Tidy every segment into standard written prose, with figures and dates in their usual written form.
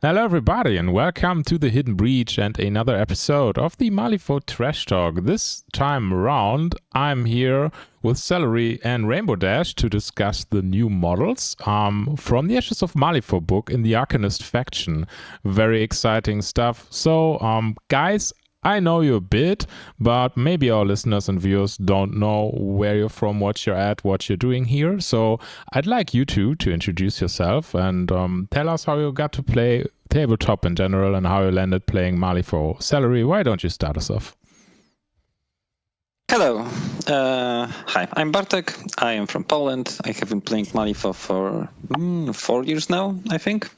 Hello, everybody, and welcome to the Hidden Breach and another episode of the Malifaux Trashtalk. This time around, I'm here with Celary and Rainbowdash to discuss the new models from the Ashes of Malifaux book in the Arcanist faction. Very exciting stuff. So, guys, I know you a bit, but maybe our listeners and viewers don't know where you're from, what you're at, what you're doing here. So I'd like you two to introduce yourself and tell us how you got to play tabletop in general and how you landed playing Malifaux. Celary, why don't you start us off? Hello. Hi, I'm Bartek. I am from Poland. I have been playing Malifaux for 4 years now, I think.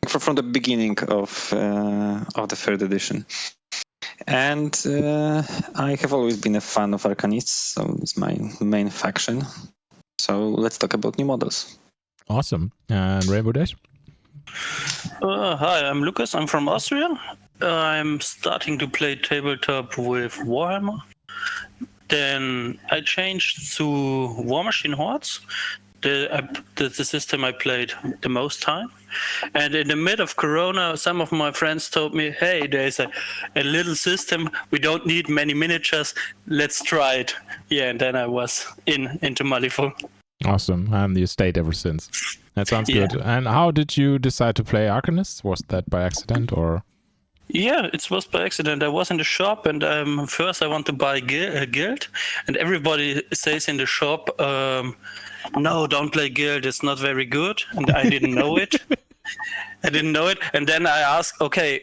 From the beginning of the third edition. And I have always been a fan of Arcanists, so it's my main faction. So let's talk about new models. Awesome. And Rainbowdash? Hi, I'm Lucas. I'm from Austria. I'm starting to play tabletop with Warhammer. Then I changed to War Machine Hordes, the system I played the most time. And in the mid of Corona, some of my friends told me, hey, there's a little system. We don't need many miniatures. Let's try it. Yeah, and then I was into Malifaux. Awesome. And you stayed ever since. That sounds good. And how did you decide to play Arcanists? Was that by accident or? Yeah, it was by accident. I was in the shop and first I want to buy a guild. And everybody says in the shop, no, don't play guild. It's not very good. And I didn't know it. And then I asked, okay,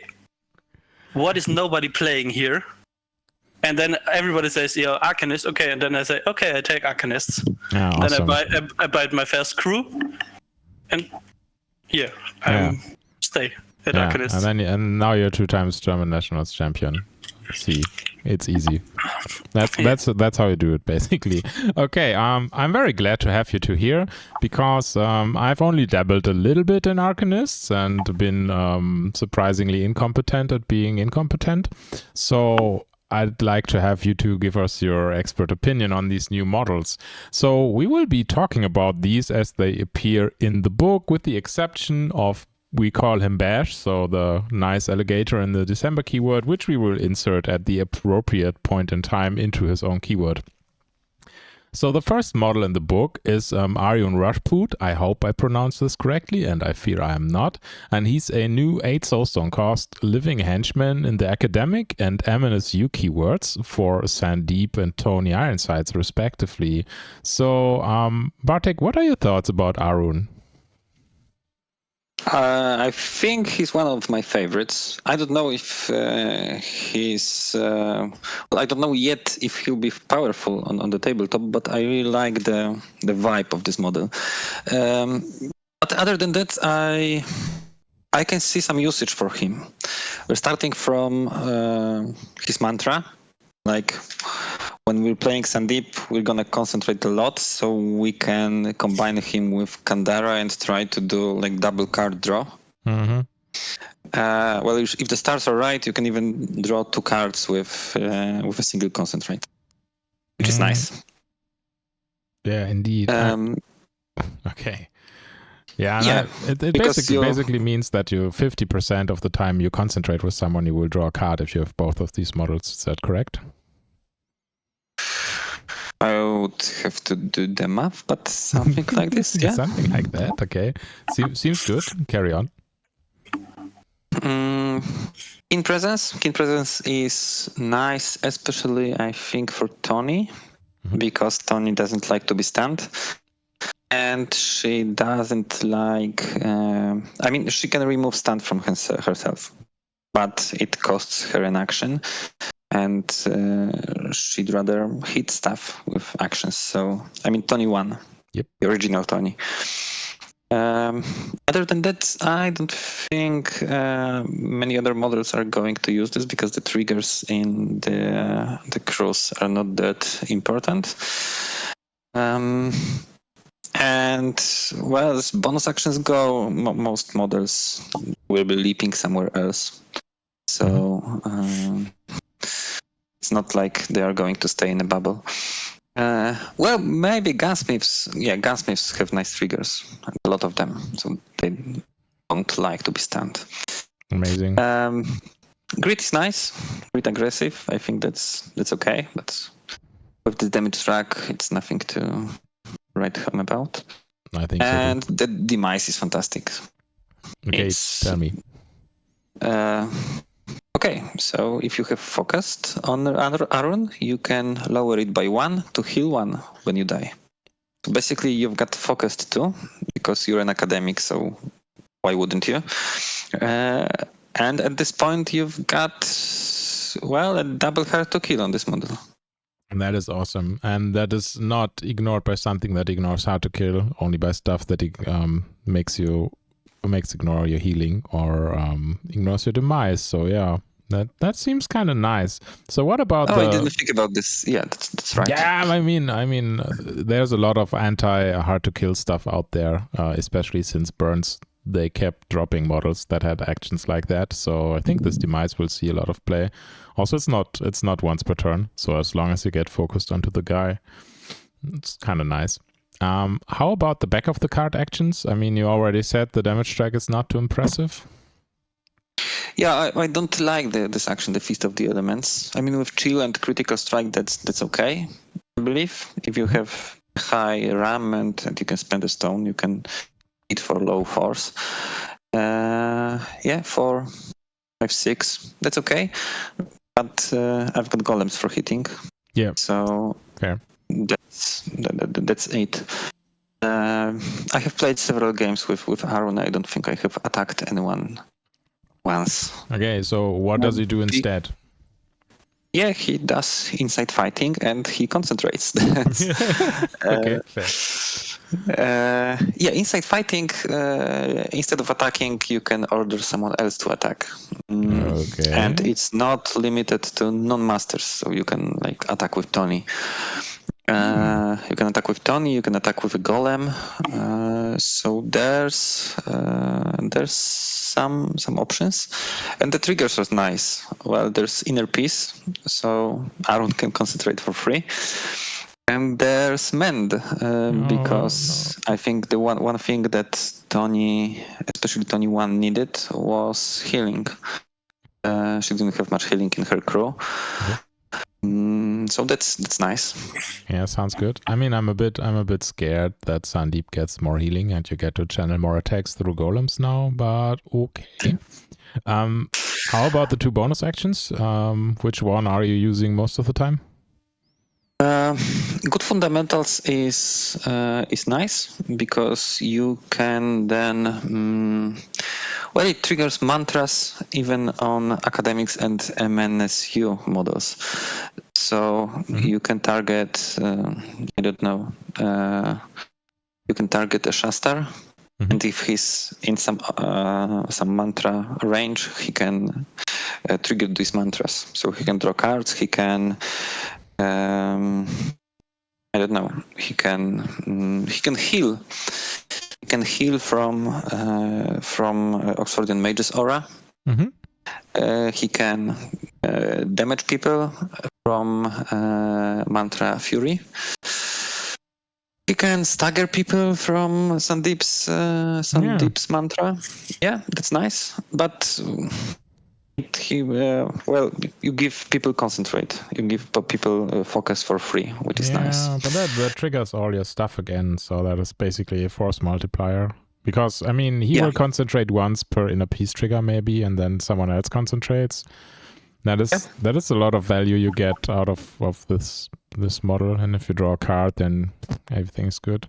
what is nobody playing here? And then everybody says, yeah, Arcanist. Okay. And then I say, okay, I take Arcanists. Yeah, awesome. Then I buy my first crew. And yeah, stay at Arcanist. And now you're 2 times German Nationals champion. See, it's easy. That's how you do it, basically. Okay, I'm very glad to have you two here because I've only dabbled a little bit in Arcanists and been surprisingly incompetent at being incompetent. So I'd like to have you two give us your expert opinion on these new models. So we will be talking about these as they appear in the book, with the exception of, we call him Bash, so the nice alligator in the December keyword, which we will insert at the appropriate point in time into his own keyword. So the first model in the book is Arun Rajput. I hope I pronounced this correctly, and I fear I am not. And he's a new 8 soulstone cost living henchman in the academic and MNSU keywords for Sandeep and Tony Ironsides, respectively. So, Bartek, what are your thoughts about Arun? I think he's one of my favorites. I don't know if he's... I don't know yet if he'll be powerful on the tabletop, but I really like the vibe of this model. But other than that, I can see some usage for him. We're starting from his mantra, like... When we're playing Sandeep, we're going to concentrate a lot, so we can combine him with Kandara and try to do like double card draw. Mm-hmm. Well, if the stars are right, you can even draw 2 cards with a single concentrate, which is nice. Yeah, indeed. Okay. Yeah. It basically means that you 50% of the time you concentrate with someone, you will draw a card if you have both of these models. Is that correct? I would have to do the math, but something like this, yeah. Something like that, okay. Seems good. Carry on. Keen presence is nice, especially I think for Tony, because Tony doesn't like to be stunned. And she doesn't like... she can remove stun from herself, but it costs her an action. And she'd rather hit stuff with actions. So, Tony 1. Yep. The original Tony. Other than that, I don't think many other models are going to use this because the triggers in the crews are not that important. And, well, as bonus actions go, most models will be leaping somewhere else. So... it's not like they are going to stay in a bubble. Well, maybe gunsmiths. Yeah, gunsmiths have nice triggers, a lot of them. So don't like to be stunned. Amazing. Grit is nice, grit aggressive. I think that's okay, but with the damage track, it's nothing to write home about. I think and so too. the demise is fantastic. Okay, tell me. Okay, so if you have focused on Arun, you can lower it by 1 to heal 1 when you die. So basically, you've got focused too, because you're an academic, so why wouldn't you? And at this point, you've got, well, a double hard to kill on this model. And that is awesome. And that is not ignored by something that ignores how to kill, only by stuff that makes ignore your healing or ignores your demise. So yeah, that seems kind of nice. So what about I didn't think about this. Yeah, that's right. Yeah, I mean, there's a lot of hard to kill stuff out there, especially since Burns, they kept dropping models that had actions like that. So I think this demise will see a lot of play. Also, it's not once per turn. So as long as you get focused onto the guy, it's kind of nice. How about the back of the card actions? I mean, you already said the damage track is not too impressive. Yeah, I don't like this action, the Feast of the Elements. I mean, with Chill and Critical Strike, that's okay, I believe. If you have high RAM and you can spend a stone, you can eat for low force. 4, 5, 6, that's okay. But I've got golems for hitting. Yeah. So fair. That's 8. I have played several games with Arun. I don't think I have attacked anyone once. Okay, so what does he do instead? Yeah, he does inside fighting and he concentrates. Okay, fair. Inside fighting, instead of attacking, you can order someone else to attack. Okay. And it's not limited to non-masters, so you can attack with Tony. You can attack with Tony, you can attack with a golem. So there's some options, and the triggers are nice. Well, there's Inner Peace, so Arun can concentrate for free, and there's Mend, because I think the one thing that Tony, especially Tony 1, needed was healing. She didn't have much healing in her crew. Okay. So that's nice. Yeah, sounds good. I mean, I'm a bit scared that Sandeep gets more healing and you get to channel more attacks through golems now, but okay. How about the 2 bonus actions? Which one are you using most of the time? Good fundamentals is nice because you can then it triggers mantras even on academics and MNSU models. So you can target I don't know, you can target a Shastar, and if he's in some mantra range, he can trigger these mantras. So he can draw cards, he can I don't know. He can heal. He can heal from Oxfordian Mage's aura. He can damage people from Mantra Fury. He can stagger people from Sandeep's mantra. Yeah, that's nice. But you give people concentrate. You give people focus for free, which is nice. Yeah, but that triggers all your stuff again, so that is basically a force multiplier. Because, I mean, he will concentrate once per Inner Peace trigger maybe, and then someone else concentrates. That is a lot of value you get out of this model, and if you draw a card, then everything is good.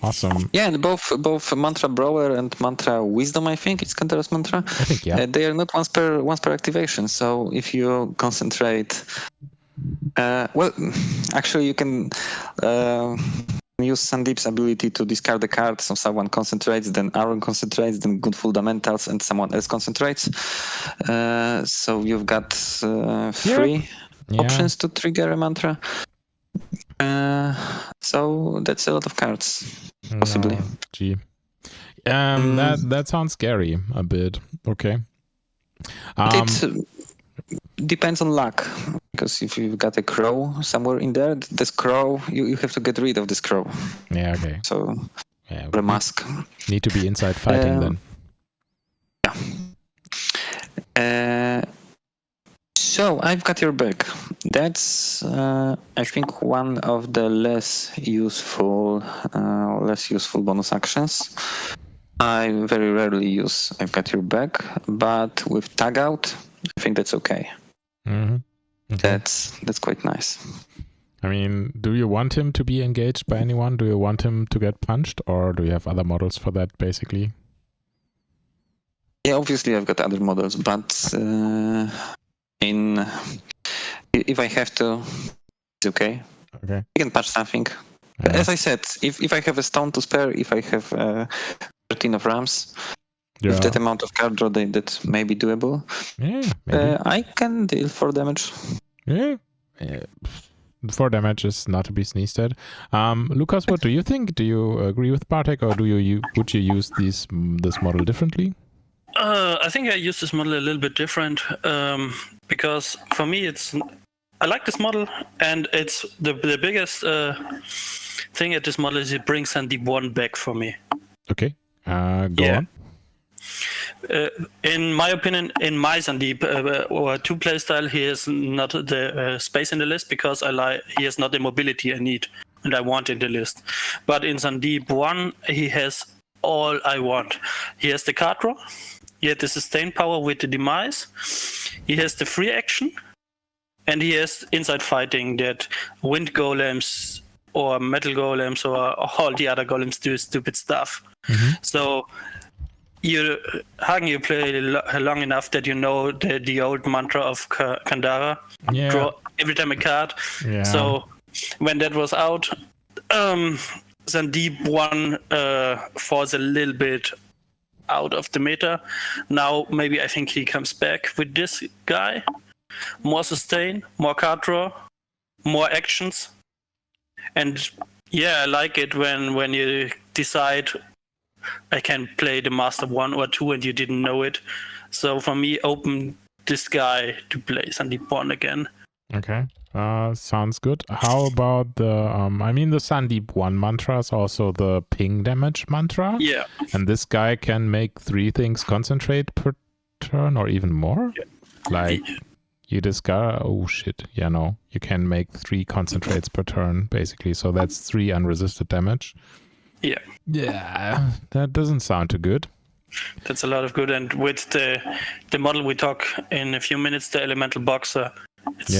Awesome. Yeah, and both Mantra Brawler and Mantra Wisdom, I think it's Canter's mantra. I think they are not once per activation. So if you concentrate, actually you can use Sandeep's ability to discard the card. So someone concentrates, then Arun concentrates, then good fundamentals, and someone else concentrates. So you've got 3 options to trigger a mantra. So that's a lot of cards, possibly. No, gee. That sounds scary a bit. Okay. It depends on luck, because if you've got a crow somewhere in there, this crow, you have to get rid of this crow. Yeah, okay. So, yeah, the mask. Need to be inside fighting then. So I've got your back. That's I think one of the less useful bonus actions. I very rarely use I've got your back, but with tag out, I think that's okay. Mm-hmm. Okay. That's quite nice. I mean, do you want him to be engaged by anyone? Do you want him to get punched, or do you have other models for that, basically? Yeah, obviously I've got other models, but if I have to, it's okay. Okay. You can patch something. Yeah. As I said, if I have a stone to spare, if I have 13 of rams, with that amount of card draw, that may be doable. Yeah, maybe. I can deal 4 damage. Yeah. 4 damage is not to be sneezed at. Lucas, what do you think? Do you agree with Bartek, or would you use this model differently? I think I use this model a little bit different because for me I like this model, and it's the biggest thing at this model is it brings Sandeep 1 back for me. Okay, go on. In my opinion, in my Sandeep or 2 playstyle, he has not the space in the list because he has not the mobility I need and I want in the list. But in Sandeep 1, he has all I want. He has the card draw, he has the sustain power with the demise, he has the free action, and he has inside fighting that wind golems or metal golems or all the other golems do stupid stuff. Mm-hmm. So you play long enough that you know the old mantra of Kandara. Yeah. Draw every time a card. Yeah. So when that was out, Sandeep 1 falls a little bit out of the meta. Now maybe I think he comes back with this guy. More sustain, more card draw, more actions. And yeah, I like it when you decide I can play the Master 1 or 2 and you didn't know it. So for me, open this guy to play Sandeep 1 again. Okay. Sounds good. How about the Sandeep 1 mantra is also the ping damage mantra. Yeah. And this guy can make 3 things concentrate per turn or even more? Yeah. Like you discard, you can make 3 concentrates per turn, basically. So that's 3 unresisted damage. Yeah. Yeah, that doesn't sound too good. That's a lot of good. And with the model we talk in a few minutes, the Elemental Boxer, it's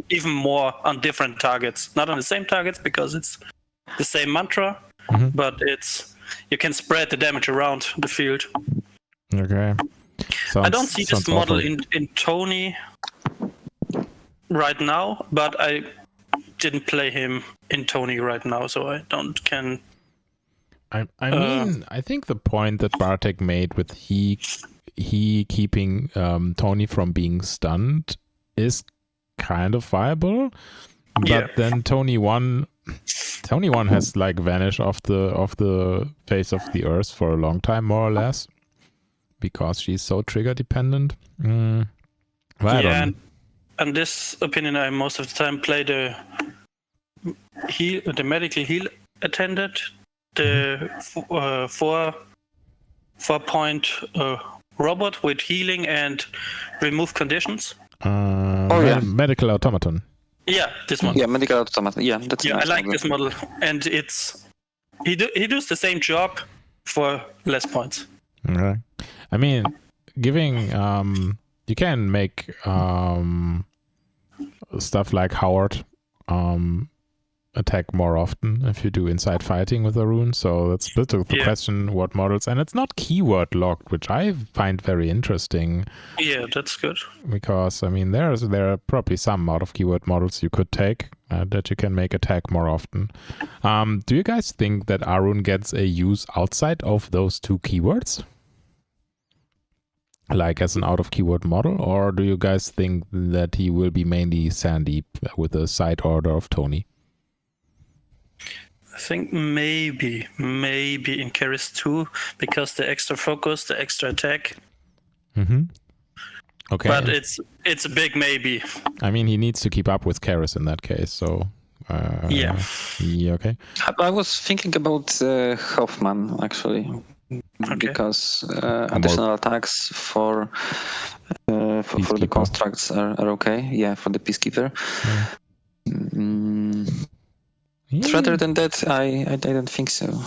even more on different targets. Not on the same targets because it's the same mantra, but you can spread the damage around the field. Okay. I don't see this model in Tony right now, but I didn't play him in Tony right now, so I can. I think the point that Bartek made with he keeping Tony from being stunned is kind of viable, but then Tony 1 has like vanished off the face of the earth for a long time, more or less, because she's so trigger dependent. And this opinion, I most of the time play the medical heal attendant, the 4-point robot with healing and remove conditions. Medical automaton. Yeah, this one. Yeah, medical automaton. Yeah, that's. Yeah, I like this model, and he does the same job for less points. Okay. I mean, giving you can make stuff like Howard attack more often if you do inside fighting with Arun. So that's a bit of the question what models, and it's not keyword locked, which I find very interesting. Yeah, that's good. Because I mean there are probably some out of keyword models you could take that you can make attack more often. Do you guys think that Arun gets a use outside of those 2 keywords? Like as an out of keyword model, or do you guys think that he will be mainly Sandeep with a side order of Tony? I think maybe in Karis 2 because the extra focus, the extra attack. Okay. But it's a big maybe. I mean, he needs to keep up with Karis in that case, so okay. I was thinking about Hoffman actually, because additional attacks for for the constructs are okay. Yeah, for the Peacekeeper. Yeah. Rather than that, I don't think so.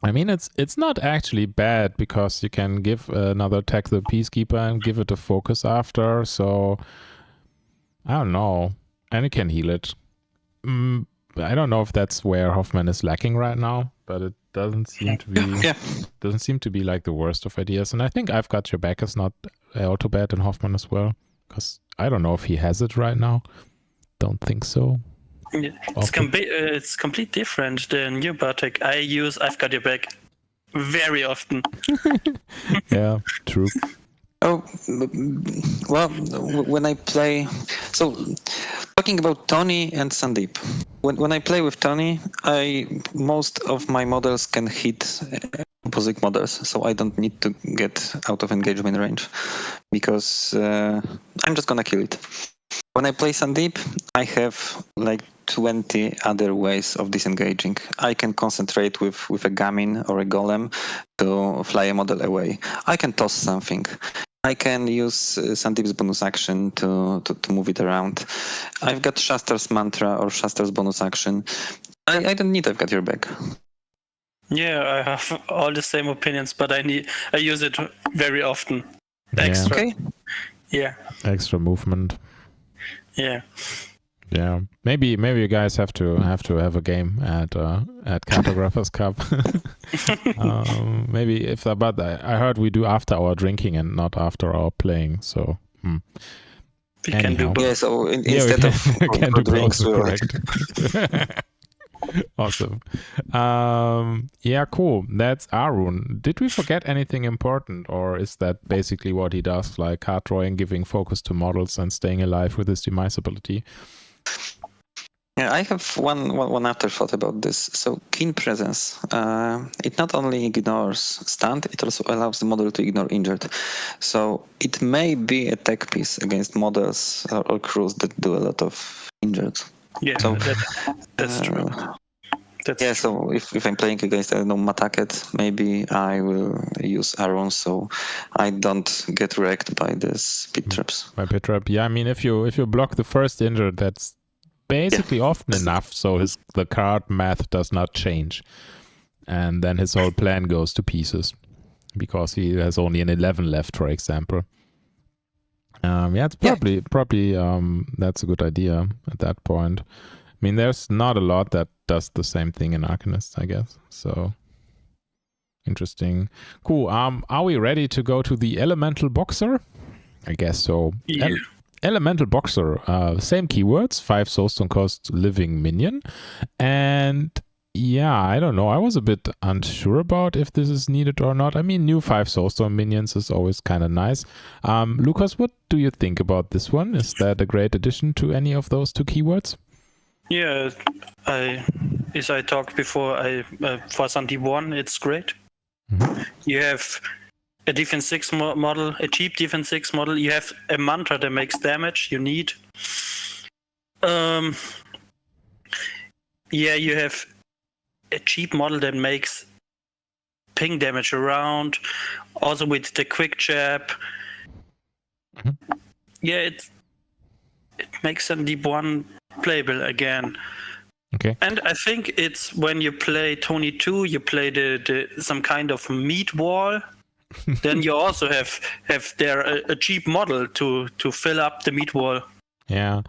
I mean, it's not actually bad because you can give another tech the Peacekeeper and give it a focus after. So I don't know, and it can heal it. I don't know if that's where Hoffman is lacking right now, but it doesn't seem to be. Doesn't seem to be like the worst of ideas. And I think I've got your back is not auto bad in Hoffman as well, because I don't know if he has it right now. Don't think so. It's complete different than you, Bartek. I've got your back very often. Yeah, true. Oh, well, when I play... So, talking about Tony and Sandeep. When I play with Tony, most of my models can hit opposite models, so I don't need to get out of engagement range, because I'm just gonna kill it. When I play Sandeep, I have like 20 other ways of disengaging. I can concentrate with a Gamin or a Golem to fly a model away. I can toss something. I can use Sandeep's bonus action to move it around. I've got Shaster's mantra or Shaster's bonus action. I don't need I've got your back. Yeah, I have all the same opinions, but I use it very often. Extra. Okay. Yeah. Extra movement. Yeah. Yeah. Maybe you guys have to have a game at Cartographers Cup. Maybe but I heard we do after our drinking and not after our playing. So we can do both. Yeah. So instead of drinks, correct. Awesome. Yeah, cool. That's Arun. Did we forget anything important, or is that basically what he does, like card drawing, giving focus to models, and staying alive with his demise ability? Yeah, I have one afterthought about this. So Keen Presence, it not only ignores stunned, it also allows the model to ignore injured. So it may be a tech piece against models or crews that do a lot of injured. Yeah, so, that's true. True. So if I'm playing against, I don't know, Mataket, maybe I will use Arun so I don't get wrecked by this pit traps. By pit trap, yeah. I mean, if you block the first injured, that's basically often enough, so the card math does not change, and then his whole plan goes to pieces because he has only an 11 left, for example. Yeah, it's probably that's a good idea at that point. I mean, there's not a lot that does the same thing in Arcanists, I guess. So interesting. Cool. Are we ready to go to the Elemental Boxer? I guess so. Yeah. Elemental Boxer, same keywords, 5 soulstone cost living minion. And yeah, I don't know. I was a bit unsure about if this is needed or not. I mean, new 5 soulstone minions is always kind of nice. Lucas, what do you think about this one? Is that a great addition to any of those 2 keywords? Yeah, as I talked before, for Sandeep 1, it's great. Mm-hmm. You have a defense 6 model, a cheap defense 6 model. You have a mantra that makes damage. You need. You have a cheap model that makes ping damage around. Also with the quick jab. Mm-hmm. Yeah, it makes Sandeep 1 playable again. Okay. And I think it's when you play Tony 2, you play the some kind of meat wall. Then you also have there a cheap model to fill up the meat wall. Yeah.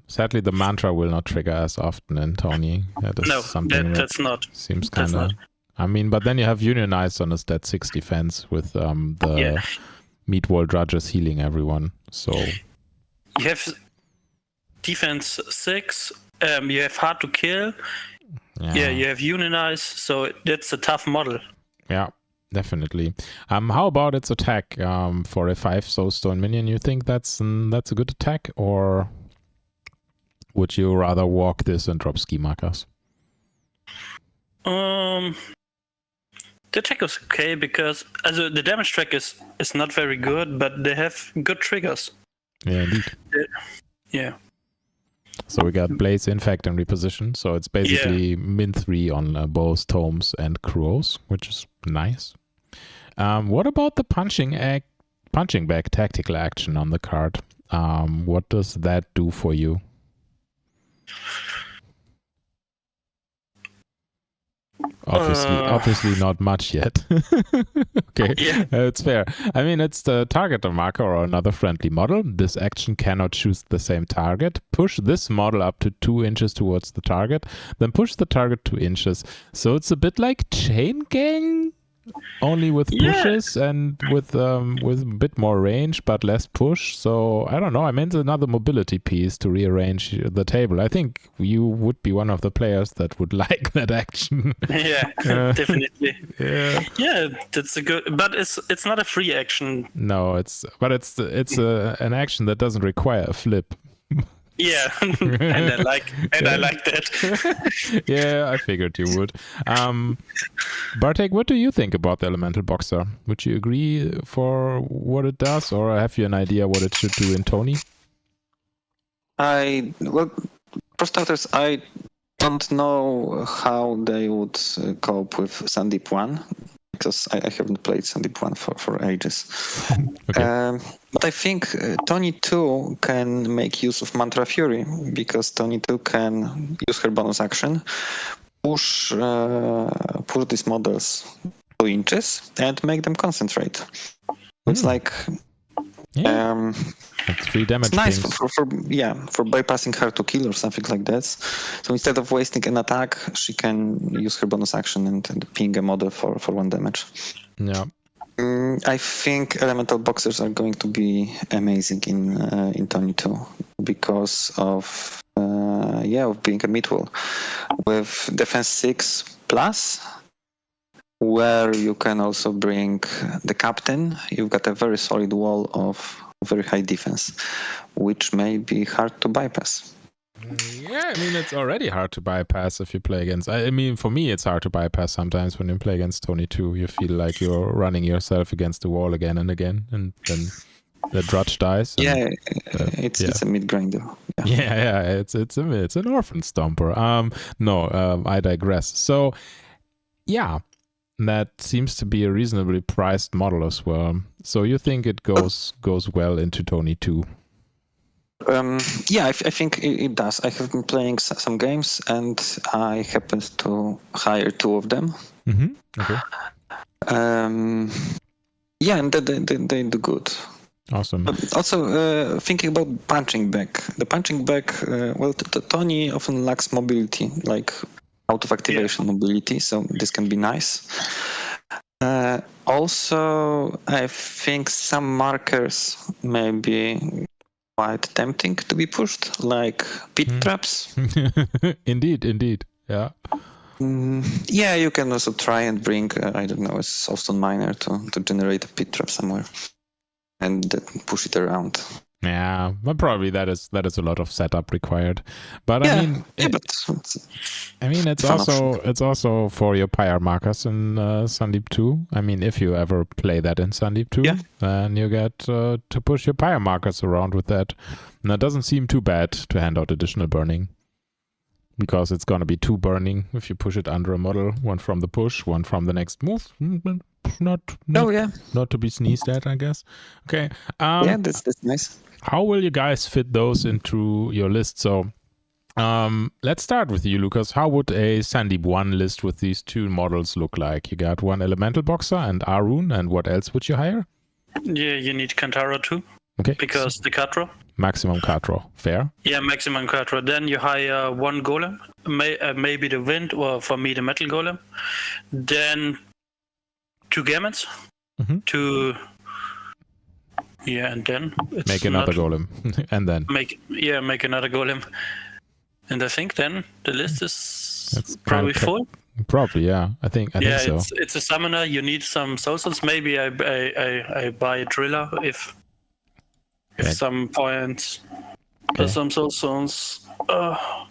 Sadly, the mantra will not trigger as often in Tony. That is something that's not. Seems kind of. I mean, but then you have Unionized on a stat 6 defense with the meat wall judges healing everyone. So you have defense 6. You have hard to kill. Yeah, you have Unionize. So that's a tough model. Yeah. Definitely. How about its attack for a 5 soulstone minion? You think that's a good attack, or would you rather walk this and drop ski markers? The attack is okay because the damage track is not very good, but they have good triggers. Yeah, indeed. Yeah. So we got Blaze, Infect, and Reposition. So it's basically min 3 on both Tomes and Crows, which is nice. What about the punching egg punching bag tactical action on the card. What does that do for you? Obviously not much yet. Okay, Yeah. It's fair. I mean, it's the target a marker or another friendly model. This action cannot choose the same target. Push this model up to 2 inches towards the target, then push the target 2 inches. So it's a bit like Chain Gang, only with pushes and with a bit more range but less push. So I don't know. I mean, it's another mobility piece to rearrange the table. I think you would be one of the players that would like that action. Yeah, definitely. Yeah, that's a good, but it's not a free action. No, it's an action that doesn't require a flip. Yeah, and I like that. Yeah, I figured you would. Bartek, what do you think about the Elemental Boxer? Would you agree for what it does, or have you an idea what it should do in Tony? For starters, I don't know how they would cope with Sandeep 1, because I haven't played Sandeep 1 for ages. Okay. But I think Tony 2 can make use of Mantra Fury, because Tony 2 can use her bonus action, push these models 2 inches and make them concentrate. It's like it's 3 damage. it's nice things. for bypassing her to kill or something like that. So instead of wasting an attack, she can use her bonus action and ping a model for 1 damage. Yeah. I think Elemental Boxers are going to be amazing in Tony 2 because of being a mid-wall with defense 6 plus, where you can also bring the captain. You've got a very solid wall of very high defense, which may be hard to bypass. Yeah, I mean, it's already hard to bypass if you play against... I mean, for me, it's hard to bypass sometimes when you play against Tony 2. You feel like you're running yourself against the wall again and again, and then the Drudge dies. And, it's a mid-grinder. Yeah, it's an orphan stomper. I digress. So, yeah, that seems to be a reasonably priced model as well. So you think it goes well into Tony 2? I think it does. I have been playing some games, and I happened to hire 2 of them. Mm-hmm. Okay. And they do good. Awesome. Also, thinking about punching bag. The punching bag, Tony often lacks mobility, like out of activation mobility, so this can be nice. Also, I think some markers may be quite tempting to be pushed, like pit traps. Indeed. Yeah. You can also try and bring, a soulstone miner to generate a pit trap somewhere and then push it around. Yeah, but probably that is a lot of setup required. But it's also for your pyre markers in Sandeep 2. I mean, if you ever play that in Sandeep 2, then you get to push your pyre markers around with that. And that doesn't seem too bad to hand out additional burning, because it's going to be 2 burning if you push it under a model, 1 from the push, 1 from the next move. Not to be sneezed at, I guess. Okay. That's nice. How will you guys fit those into your list? So let's start with you, Lucas. How would a Sandeep 1 list with these 2 models look like? You got 1 Elemental Boxer and Arun, and what else would you hire? Yeah, you need Kantara too. Okay. Because the Quattro. Maximum Quattro. Fair? Yeah, maximum Quattro. Then you hire 1 Golem, maybe the Wind, or for me the Metal Golem. Then 2 Gamuts. Mm-hmm. And then make another golem, and then make another golem, and I think then the list is probably full. Probably, yeah. I think so. It's a summoner. You need some soulstones. Maybe I buy a driller if some points, some soulstones.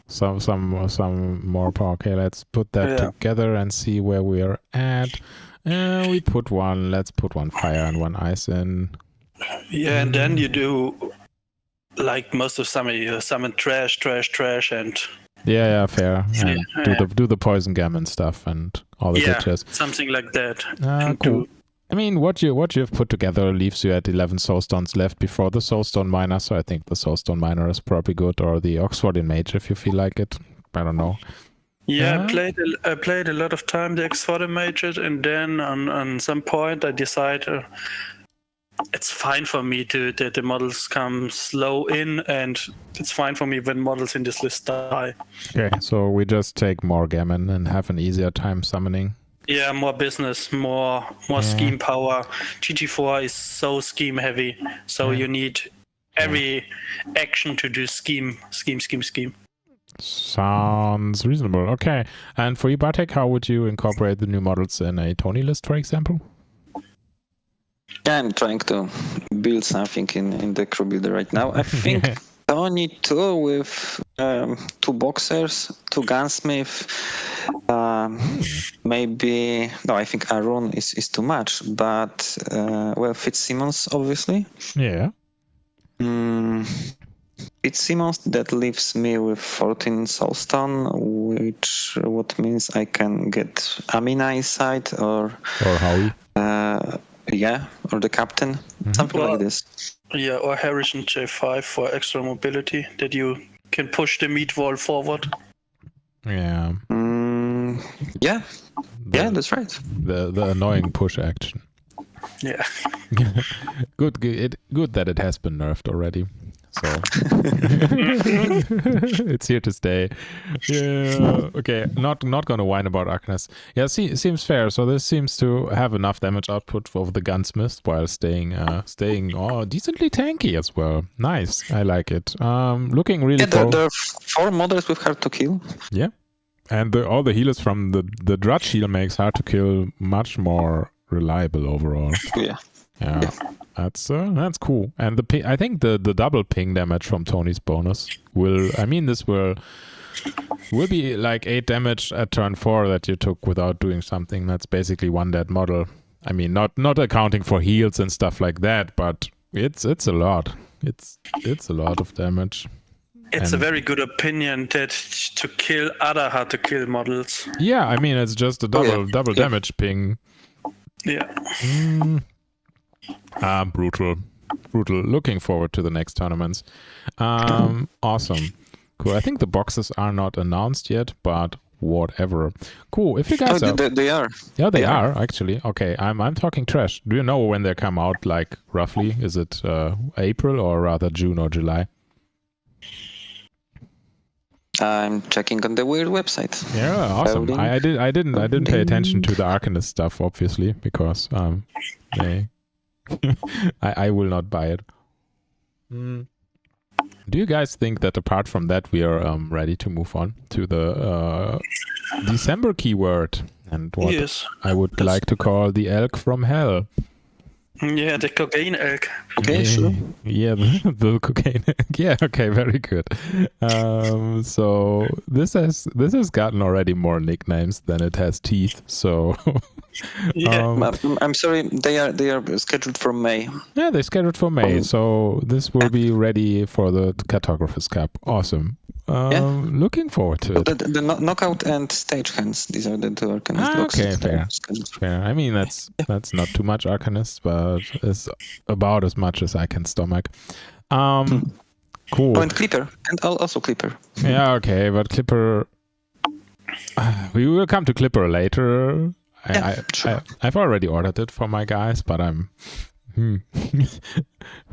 Some more power. Okay, let's put that together and see where we are at. We put 1. Let's put 1 fire and 1 ice in. Yeah, and then you do like most of summer. You summon trash, and fair. And do the poison gammon stuff and all the good jazz. Something like that. Cool. I mean, what you've put together leaves you at 11 soulstones left before the soulstone miner, so I think the soulstone miner is probably good, or the Oxfordian mage if you feel like it. I don't know. Yeah, I played a lot of time the Exfordian mages, and then on some point I decided it's fine for me that the models come slow in, and it's fine for me when models in this list die. Okay, so we just take more gammon and have an easier time summoning. Yeah, more business, more scheme power. GT4 is so scheme heavy, so you need every action to do scheme. Sounds reasonable. Okay, and for you, Bartek, how would you incorporate the new models in a Tony list, for example? Yeah, I'm trying to build something in the crew builder right now. I think Tony 2 with 2 boxers, 2 gunsmith, maybe... No, I think Arun is too much, but, Fitzsimmons, obviously. Yeah. Fitzsimmons, that leaves me with 14 soulstone, which what means I can get Amina inside or Howie. Or the captain, something like this. Yeah, or Harrison J5 for extra mobility, that you can push the meat wall forward. Yeah. Yeah, that's right. The annoying push action. Yeah. Good that it has been nerfed already. So it's here to stay. Yeah. Okay. Not gonna whine about Arcanists. Yeah. Seems fair. So this seems to have enough damage output of the gunsmith while staying decently tanky as well. Nice. I like it. Looking really. Yeah. There are 4 models with hard to kill. Yeah. And all the healers from the Drudge heal makes hard to kill much more reliable overall. Yeah, that's cool. And I think the double ping damage from Tony's bonus will be like 8 damage at turn 4 that you took without doing something. That's basically one dead model. I mean, not accounting for heals and stuff like that, but it's a lot. It's a lot of damage. It's a very good opinion that to kill other hard to kill models. Yeah, I mean it's just a double damage ping. Yeah. Brutal. Looking forward to the next tournaments. Awesome. Cool. I think the boxes are not announced yet, but whatever. Cool. If you guys they are. Yeah, they are actually. Okay, I'm talking trash. Do you know when they come out, like roughly? Is it April or rather June or July? I'm checking on the weird website. Yeah, awesome. I didn't pay attention to the Arcanist stuff, obviously, because I will not buy it. Do you guys think that apart from that we are ready to move on to the December keyword and what I would like to call the elk from hell? Yeah, the cocaine elk. Okay, sure. Yeah, the cocaine elk. Yeah, okay, very good. So this has gotten already more nicknames than it has teeth. So I'm sorry, they are scheduled for May. Yeah, they're scheduled for May. So this will be ready for the Cartographer's Cup. Awesome. Looking forward to it. The knockout and stagehands. These are the 2 Arcanist blocks. Okay, fair. I mean that's not too much Arcanist, but it's about as much as I can stomach. Cool. Oh, and Clipper, and also Clipper. Yeah, okay, but Clipper. We will come to Clipper later. Sure. I've already ordered it for my guys, but I'm.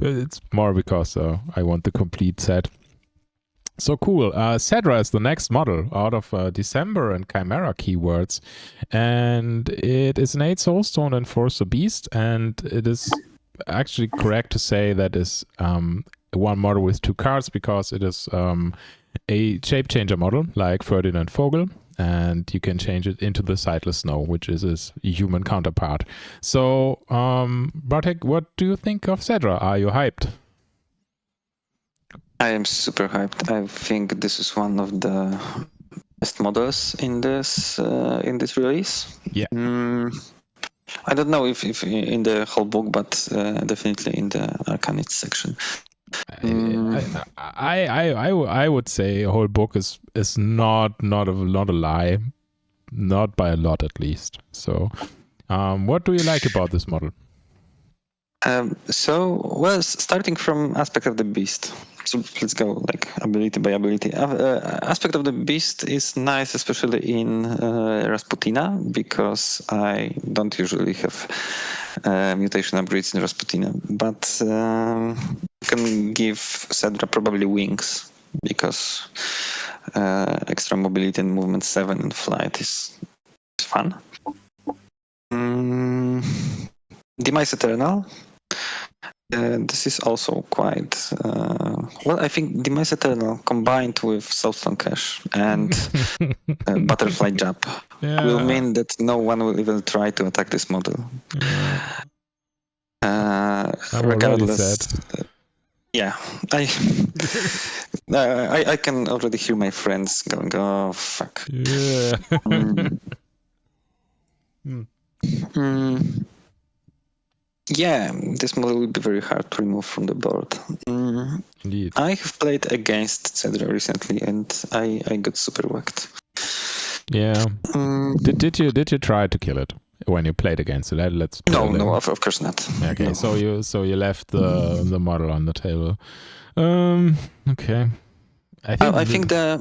It's more because I want the complete set. So cool. Cedra is the next model out of December and Chimera keywords. And it is an 8 soulstone and 4 beast. And it is actually correct to say that is one model with 2 cards because it is a shape changer model like Ferdinand Vogel. And you can change it into the sightless snow, which is his human counterpart. So, Bartek, what do you think of Cedra? Are you hyped? I am super hyped. I think this is one of the best models in this release. Yeah. I don't know if in the whole book, but definitely in the Arcanist section. I would say a whole book is not a lie, not by a lot at least. So What do you like about this model? Starting from aspect of the beast. So let's go like ability by ability. Aspect of the beast is nice, especially in Rasputina, because I don't usually have mutation upgrades in Rasputina. But you can give Cedra probably wings, because extra mobility and movement 7 and flight is fun. Demise Eternal. This is also quite I think Demise Eternal combined with Soulstone Cache and Butterfly Jump will mean that no one will even try to attack this model. Regardless, I can already hear my friends going, "Oh fuck." Yeah. Yeah, this model will be very hard to remove from the board. Indeed. I have played against Cedra recently, and I got super whacked. Yeah. Did you try to kill it when you played against it? Let's no, of course not. Okay, no. so you left the model on the table. Okay. I think the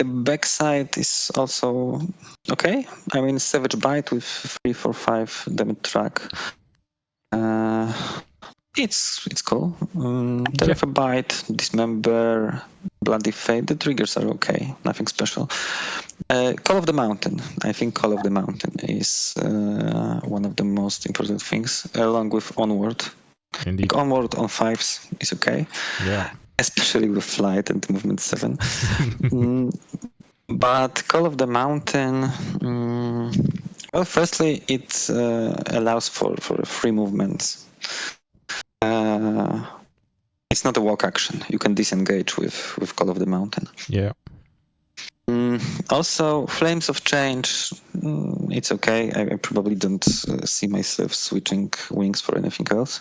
backside is also okay. I mean, Savage Bite with 3, 4, 5 damage track. It's cool. Terrific Bite, Dismember, Bloody Fate. The triggers are okay. Nothing special. Call of the Mountain. I think Call of the Mountain is one of the most important things, along with Onward. Indeed. Onward on 5s is okay. Yeah. Especially with Flight and Movement 7. But Call of the Mountain, firstly, it allows for free movement. It's not a walk action. You can disengage with Call of the Mountain. Yeah. Also, Flames of Change, it's okay. I probably don't see myself switching wings for anything else.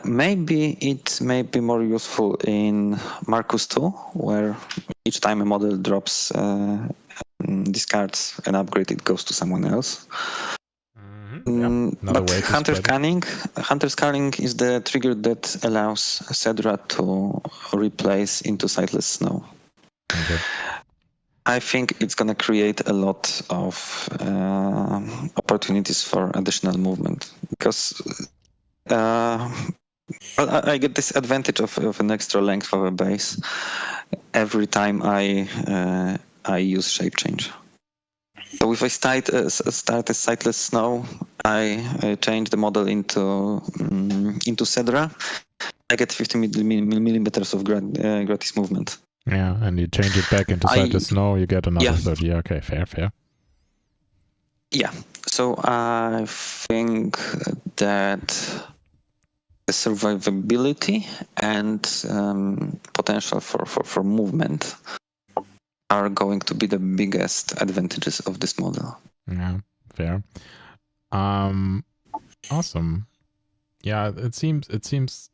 Maybe it may be more useful in Marcus 2, where each time a model drops, discards an upgrade, it goes to someone else. But Hunter's Scanning is the trigger that allows Cedra to replace into Sightless Snow. Okay. I think it's going to create a lot of opportunities for additional movement, because I get this advantage of an extra length of a base every time I use Shape Change. So if I start a Sightless Snow, I change the model into Cedra, I get 50 millimeters of gratis movement. Yeah, and you change it back into Sightless Snow, you get another 30. Yeah, okay, fair. Yeah, so I think that the survivability and potential for movement are going to be the biggest advantages of this model. Yeah, fair. Awesome. Yeah, it seems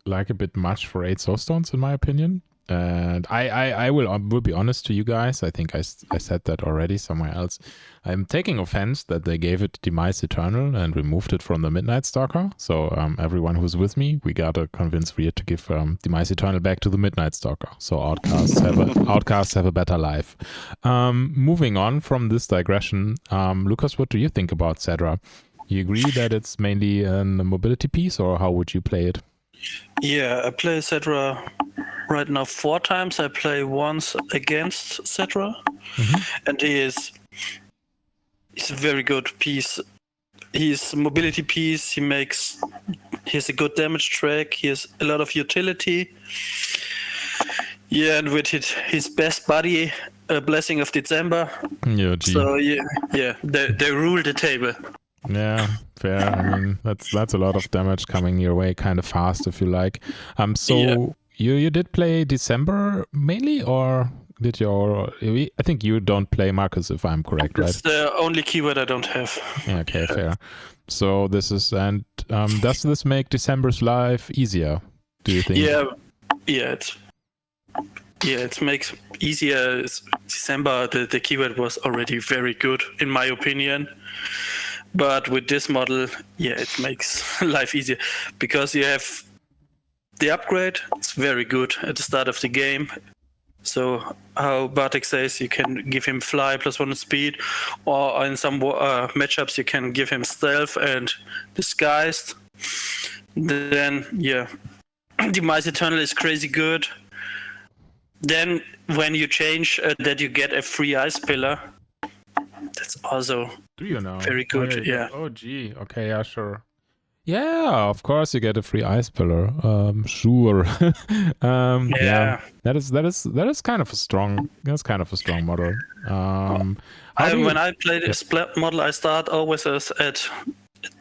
like a bit much for 8 Soulstones in my opinion. And I will be honest to you guys. I think I said that already somewhere else. I'm taking offense that they gave it Demise Eternal and removed it from the Midnight Stalker. So everyone who's with me, we gotta convince Rhea to give Demise Eternal back to the Midnight Stalker. So outcasts have a better life. Moving on from this digression, Lucas, what do you think about Cedra? You agree that it's mainly a mobility piece, or how would you play it? Yeah, I play Cedra right now 4 times. I play once against Cedra, and he's a very good piece. He's a mobility piece. He has a good damage track. He has a lot of utility. Yeah, and with his best buddy, Blessing of December. Yeah, so they rule the table. Yeah, fair. I mean, that's a lot of damage coming your way kind of fast, if you like. You did play December mainly, or did you? I think you don't play Marcus, if I'm correct, right? It's the only keyword I don't have. Yeah, okay, fair. So this is, and does this make December's life easier? Do you think? Yeah, Yeah, it makes easier. December, the keyword was already very good, in my opinion. But with this model, yeah, it makes life easier because you have the upgrade. It's very good at the start of the game. So how Bartek says, you can give him fly +1 speed, or in some matchups you can give him stealth and disguised. Then yeah, Demise Eternal is crazy good. Then when you change that, you get a free ice pillar. That's also Do you know? very good. Oh, Yeah. Oh, gee. Okay, yeah, sure. Yeah, of course you get a free ice pillar. Sure. Yeah. That is kind of a strong. That's kind of a strong model. When I play this model, I start always at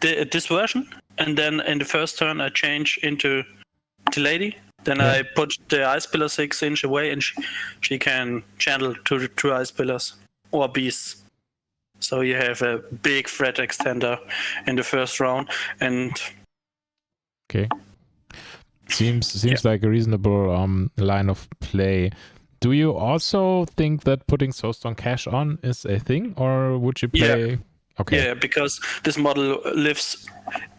this version, and then in the first turn I change into the lady. Then I put the ice pillar 6 inch away, and she can channel to 2 ice pillars or beasts. So you have a big threat extender in the first round, and okay, seems like a reasonable line of play. Do you also think that putting Soulstone Cache on is a thing, or would you play? Yeah. Okay. Yeah, because this model lives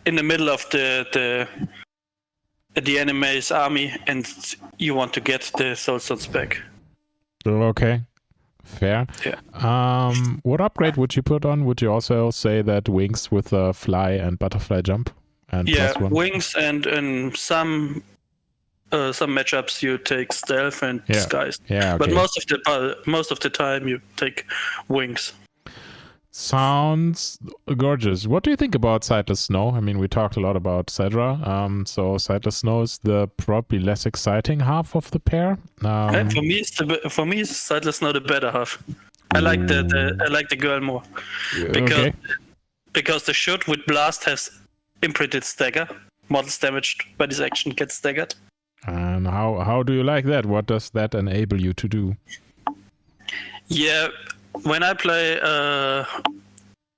in the middle of the enemy's army, and you want to get the Soulstones back. Okay. Fair. Yeah. What upgrade would you put on? Would you also say that wings with a fly and butterfly jump? And +1? Wings, and in some matchups you take stealth and disguise. Yeah, okay. But most of the time you take wings. Sounds gorgeous. What do you think about Sightless Snow? I mean, we talked a lot about Cedra. So Sightless Snow is the probably less exciting half of the pair. And for me, Sightless Snow the better half. I like the girl more because the shoot with blast has imprinted stagger. Models damaged by this action get staggered. And how do you like that? What does that enable you to do? Yeah. When I play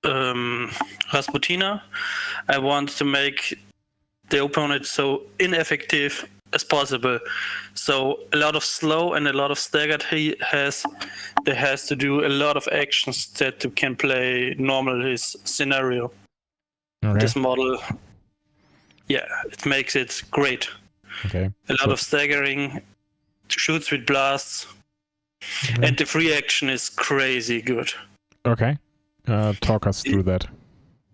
Rasputina, I want to make the opponent so ineffective as possible. So a lot of slow and a lot of staggered there has to do a lot of actions that you can play normal his scenario. Okay. This model, it makes it great. Okay. A lot of staggering, shoots with blasts. Okay. And the free action is crazy good. Okay. Talk us through that.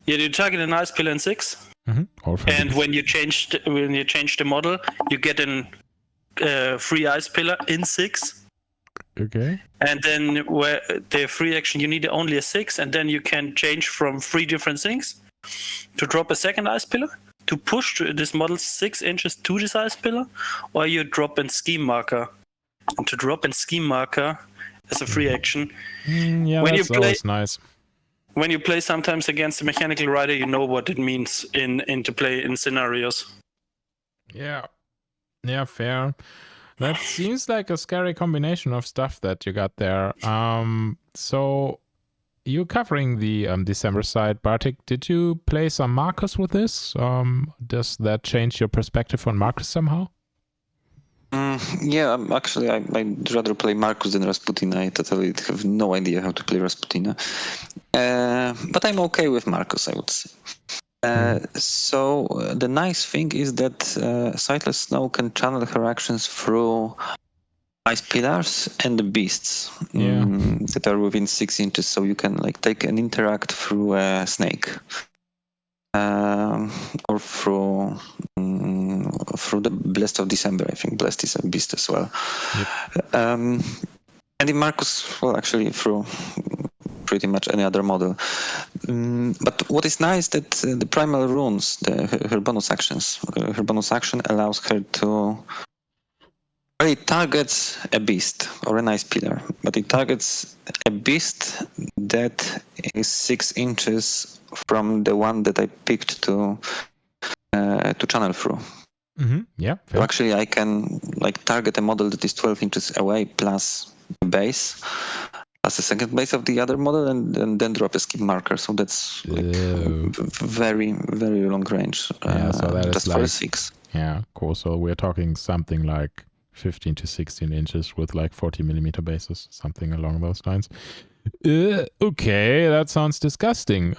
Yeah, you target an ice pillar in 6. Mm-hmm. And when you change the model, you get a free ice pillar in 6. Okay. And then where the free action, you need only a 6, and then you can change from 3 different things to drop a second ice pillar, to push this model 6 inches to this ice pillar, or you drop in scheme marker. And to drop in scheme marker as a free action. That's always nice. When you play sometimes against a mechanical rider, you know what it means to play in scenarios. Yeah, fair. That seems like a scary combination of stuff that you got there. So you're covering the December side. Bartek, did you play some Marcus with this? Does that change your perspective on Marcus somehow? Actually, I'd rather play Marcus than Rasputina. I totally have no idea how to play Rasputina. But I'm okay with Marcus, I would say. So the nice thing is that Sightless Snow can channel her actions through ice pillars and the beasts that are within 6 inches. So you can take an interact through a snake. Or through the Blessed of December. I think Blessed is a beast as well. Yep. And in Marcus, well, actually through pretty much any other model. But what is nice that the primal runes, her bonus actions, her bonus action allows her to. It targets a beast or an ice pillar, but it targets a beast that is 6 inches from the one that I picked to channel through. Mm-hmm. Yeah. So actually, I can target a model that is 12 inches away plus the base, plus the second base of the other model, and then drop a skip marker. So that's very, very long range. So that just is for a 6. Yeah, cool. So we're talking something like 15 to 16 inches with like 40 millimeter bases, something along those lines. Okay, that sounds disgusting.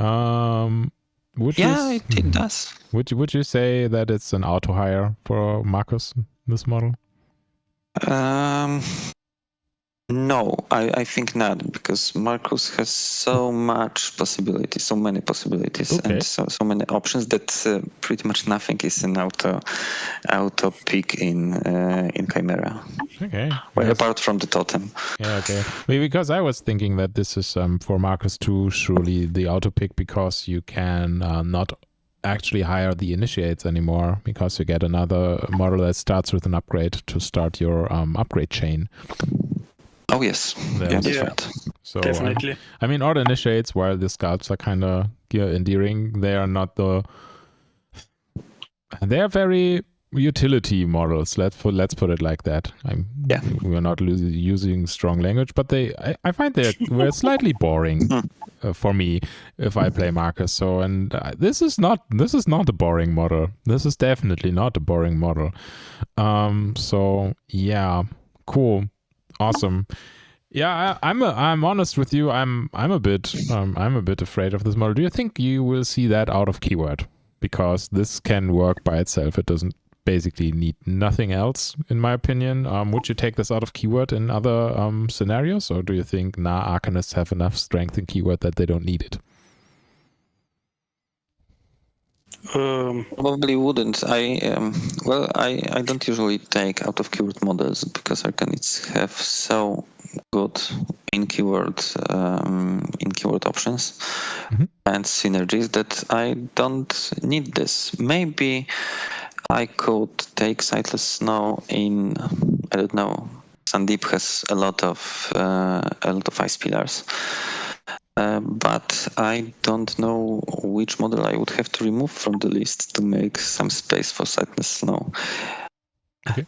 It does. Would you say that it's an auto hire for Marcus, this model? No, I think not, because Marcus has so many possibilities, and so many options that pretty much nothing is an auto pick in Chimera. Okay. Well, apart from the totem. Yeah, okay. Maybe because I was thinking that this is for Marcus 2 surely the auto pick, because you can not actually hire the initiates anymore, because you get another model that starts with an upgrade to start your upgrade chain. Oh yes, that's right. So Definitely. I mean, all the initiates, while the sculpts are kind of endearing, they are not they are very utility models. Let's put it like that. We're not using strong language, but I find we're slightly boring for me if I play Marcus. So, and this is not a boring model. This is definitely not a boring model. So yeah, cool. Awesome. Yeah, I'm honest with you. I'm a bit afraid of this model. Do you think you will see that out of keyword? Because this can work by itself. It doesn't basically need nothing else, in my opinion. Would you take this out of keyword in other scenarios, or do you think Arcanists have enough strength in keyword that they don't need it? Probably wouldn't. I don't usually take out of keyword models, because Arcanists have so good in keyword options and synergies that I don't need this. Maybe I could take sightless snow in, I don't know, Sandeep has a lot of ice pillars. But I don't know which model I would have to remove from the list to make some space for sightless snow. Okay.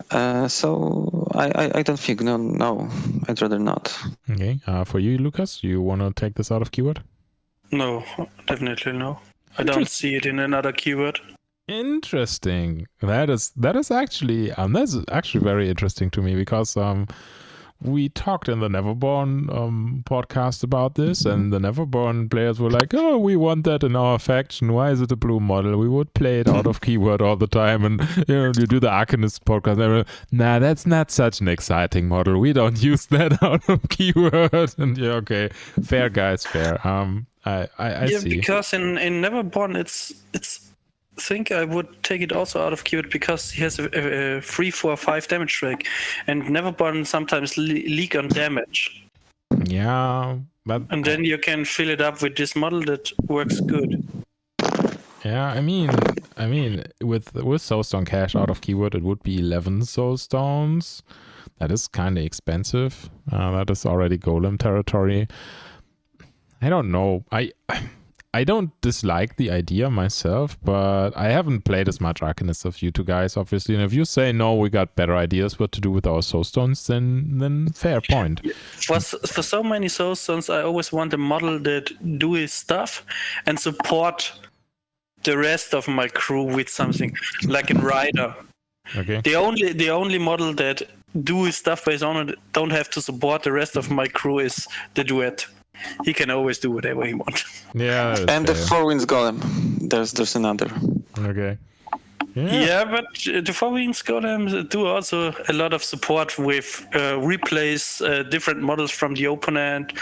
So I don't think, no, I'd rather not. Okay. For you, Lucas, you want to take this out of keyword? No, definitely no. I don't see it in another keyword. Interesting. That is actually that's actually very interesting to me, because we talked in the Neverborn podcast about this, and the Neverborn players were like, "Oh, we want that in our faction. Why is it a blue model? We would play it out of keyword all the time." And you do the Arcanist podcast, and they were, "Nah, that's not such an exciting model. We don't use that out of keyword." And yeah, okay, fair guys, fair. I see. Because in Neverborn, it's. I think I would take it also out of keyword, because he has a 3/4/5 damage track, and Neverborn sometimes leak on damage. Yeah, but and then you can fill it up with this model that works good. Yeah, I mean, with Soulstone Cache out of keyword, it would be 11 Soulstones. That is kind of expensive. That is already Golem territory. I don't know. I don't dislike the idea myself, but I haven't played as much Arcanist as you two guys, obviously. And if you say, no, we got better ideas what to do with our Soulstones, then fair point. For so many Soulstones, I always want a model that do his stuff and support the rest of my crew with something, like a rider. Okay. The only model that do his stuff by his own, don't have to support the rest of my crew, is the duet. He can always do whatever he wants. Yeah. And fair. The 4 Winds Golem. There's another. Okay. Yeah, but the 4 Winds Golem do also a lot of support with replace different models from the opponent.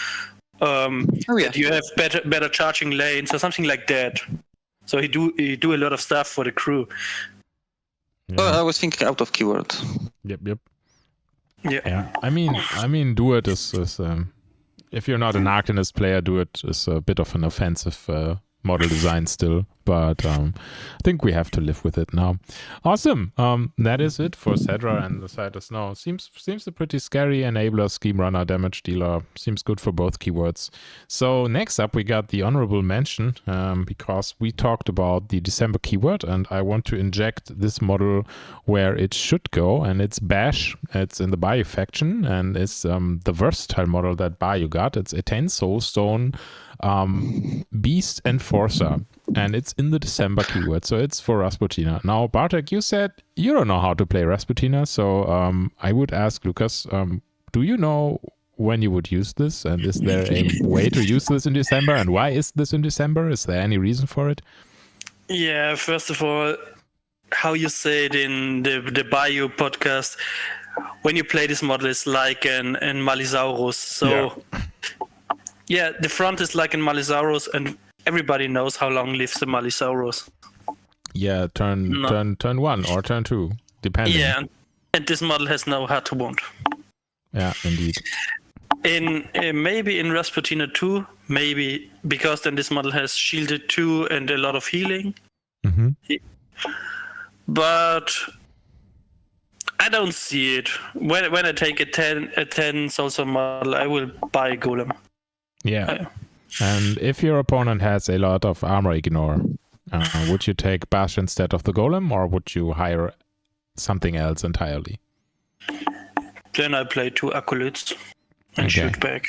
That you have better charging lanes or something like that. So he do a lot of stuff for the crew. Yeah. Well, I was thinking out of keyword. Yep. Yeah. I mean, Duet is if you're not an Arcanist player, Duet is a bit of an offensive model design still, but I think we have to live with it now. Awesome. That is it for Cedra and the Sightless Snow. Seems a pretty scary enabler, scheme runner, damage dealer. Seems good for both keywords. So next up we got the honorable mention, because we talked about the December keyword, and I want to inject this model where it should go, and it's Bash. It's in the Bayou faction, and it's the versatile model that Bayou got. It's a 10 Soulstone Beast Enforcer, and it it's in the December keyword, so it's for Rasputina. Now, Bartek, you said you don't know how to play Rasputina, so I would ask Lucas, do you know when you would use this, and is there a way to use this in December, and why is this in December? Is there any reason for it? Yeah, first of all, how you say it in the Bayou podcast, when you play this model, it's like an Malisaurus. So yeah, the front is like in Malisaurus, and everybody knows how long lives the Malisaurus. Yeah, turn 1 or turn 2, depending. Yeah, and this model has no heart wound. Yeah, indeed. In maybe in Rasputina 2, maybe, because then this model has shielded 2 and a lot of healing. Mm-hmm. But I don't see it. When I take a 10 Soulstone model, I will buy Golem. Yeah. And if your opponent has a lot of armor ignore, would you take Bash instead of the Golem, or would you hire something else entirely? Then I play 2 Acolytes and shoot back.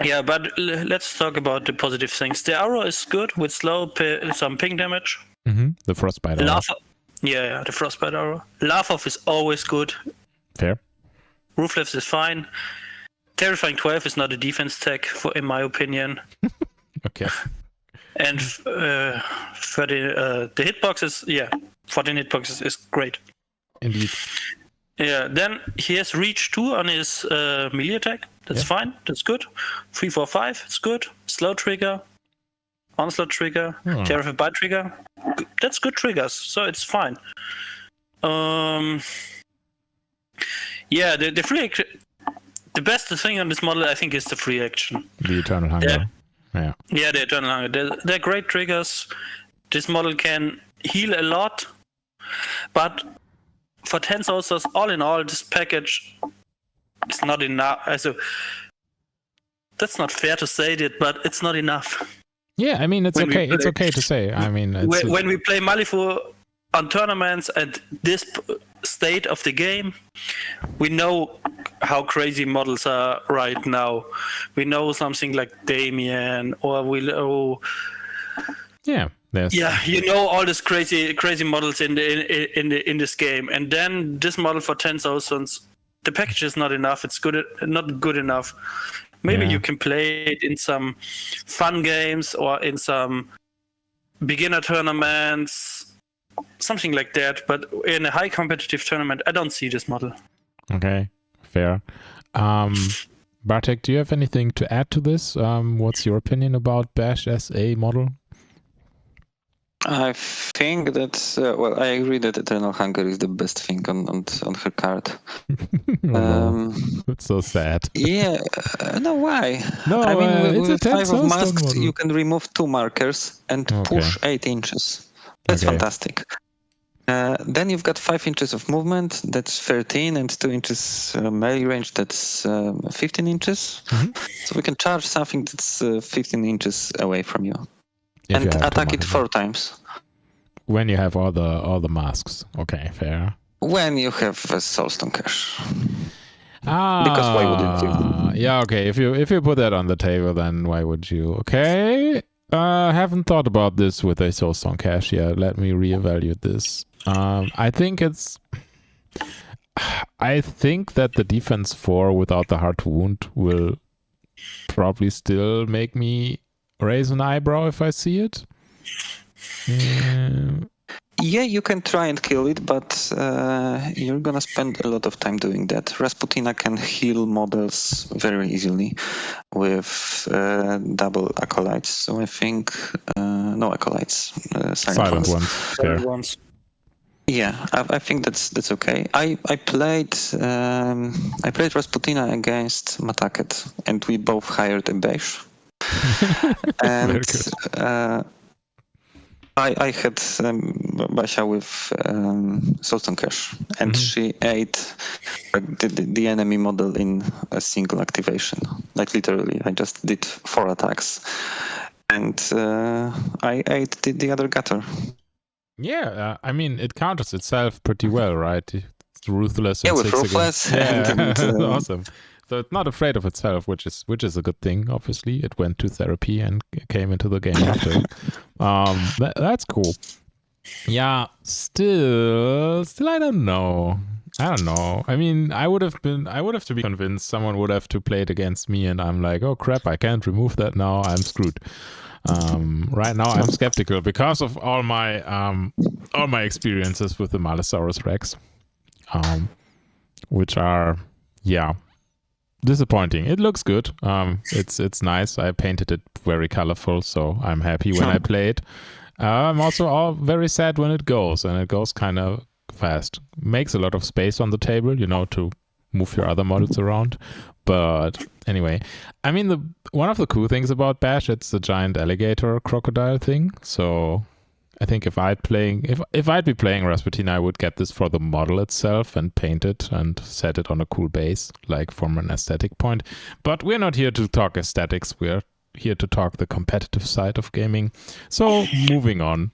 Yeah, but let's talk about the positive things. The Aura is good with slow, some ping damage. Mm-hmm. The Frostbite Aura. Yeah, the Frostbite Aura. Laugh Off is always good. Fair. Roofless is fine. Terrifying 12 is not a defense tech, in my opinion. Okay. And for the hitboxes, 14 hitboxes is great. Indeed. Yeah, then he has reach 2 on his melee attack. That's fine. That's good. 3, 4, 5. It's good. Slow trigger. Onslaught trigger. Terrified bite trigger. That's good triggers. So it's fine. Yeah, the free action. The best thing on this model, I think, is the free action. The Eternal Hunger. Yeah, the Eternal Hunger. They're great triggers. This model can heal a lot, but for 10 sources, all in all, this package is not enough. Also, that's not fair to say that, but it's not enough. Yeah, I mean, it's okay. It's okay to say. I mean, when we play Malifaux on tournaments at this state of the game, we know how crazy models are right now. We know something like Damian, or we know. Yeah. You know all these crazy models in this game, and then this model for 10,000, the package is not enough. It's not good enough. Maybe you can play it in some fun games or in some beginner tournaments, something like that. But in a high competitive tournament, I don't see this model. Okay, fair. Bartek, do you have anything to add to this? What's your opinion about Bash as a model? I think that, I agree that Eternal Hunger is the best thing on her card. It's so sad. Yeah, no, why? No, I mean, with 5 of masks, model. you can remove 2 markers and push 8 inches. That's fantastic. Then you've got 5 inches of movement, that's 13, and 2 inches melee range, that's 15 inches. Mm-hmm. So we can charge something that's 15 inches away from you. And attack it 4 times. When you have all the masks. Okay, fair. When you have a Soulstone Cache. Because why wouldn't you? Yeah, okay. If you put that on the table, then why would you? Okay. Haven't thought about this with a Soulstone Cache yet. Let me reevaluate this. I think that the defense 4 without the Heart Wound will probably still make me raise an eyebrow if I see it. Yeah, you can try and kill it, but you're gonna spend a lot of time doing that. Rasputina can heal models very easily with double acolytes. So I think no acolytes, silent ones. Yeah, I think that's okay. I played Rasputina against Mataket, and we both hired a Bash. And I had Basia with Soulstone Cache, and she ate the enemy model in a single activation. Like literally, I just did 4 attacks, and I ate the other gutter. Yeah, I mean, it counters itself pretty well, right? It's ruthless. Yeah, with ruthless. Yeah, awesome. So it's not afraid of itself, which is a good thing. Obviously, it went to therapy and came into the game after. That's cool. Yeah, still, I don't know. I mean, I would have to be convinced someone would have to play it against me, and I'm like, oh crap, I can't remove that now. I'm screwed. Right now, I'm skeptical because of all my experiences with the Malifaux Rex, which are, yeah, disappointing. It looks good. It's nice. I painted it very colorful, so I'm happy when I play it. I'm also very sad when it goes, and it goes kind of fast. Makes a lot of space on the table, to move your other models around. But anyway, I mean, one of the cool things about Bash, it's the giant alligator crocodile thing. So I think if I'd be playing Rasputin, I would get this for the model itself and paint it and set it on a cool base, like from an aesthetic point. But we're not here to talk aesthetics. We're here to talk the competitive side of gaming. So moving on.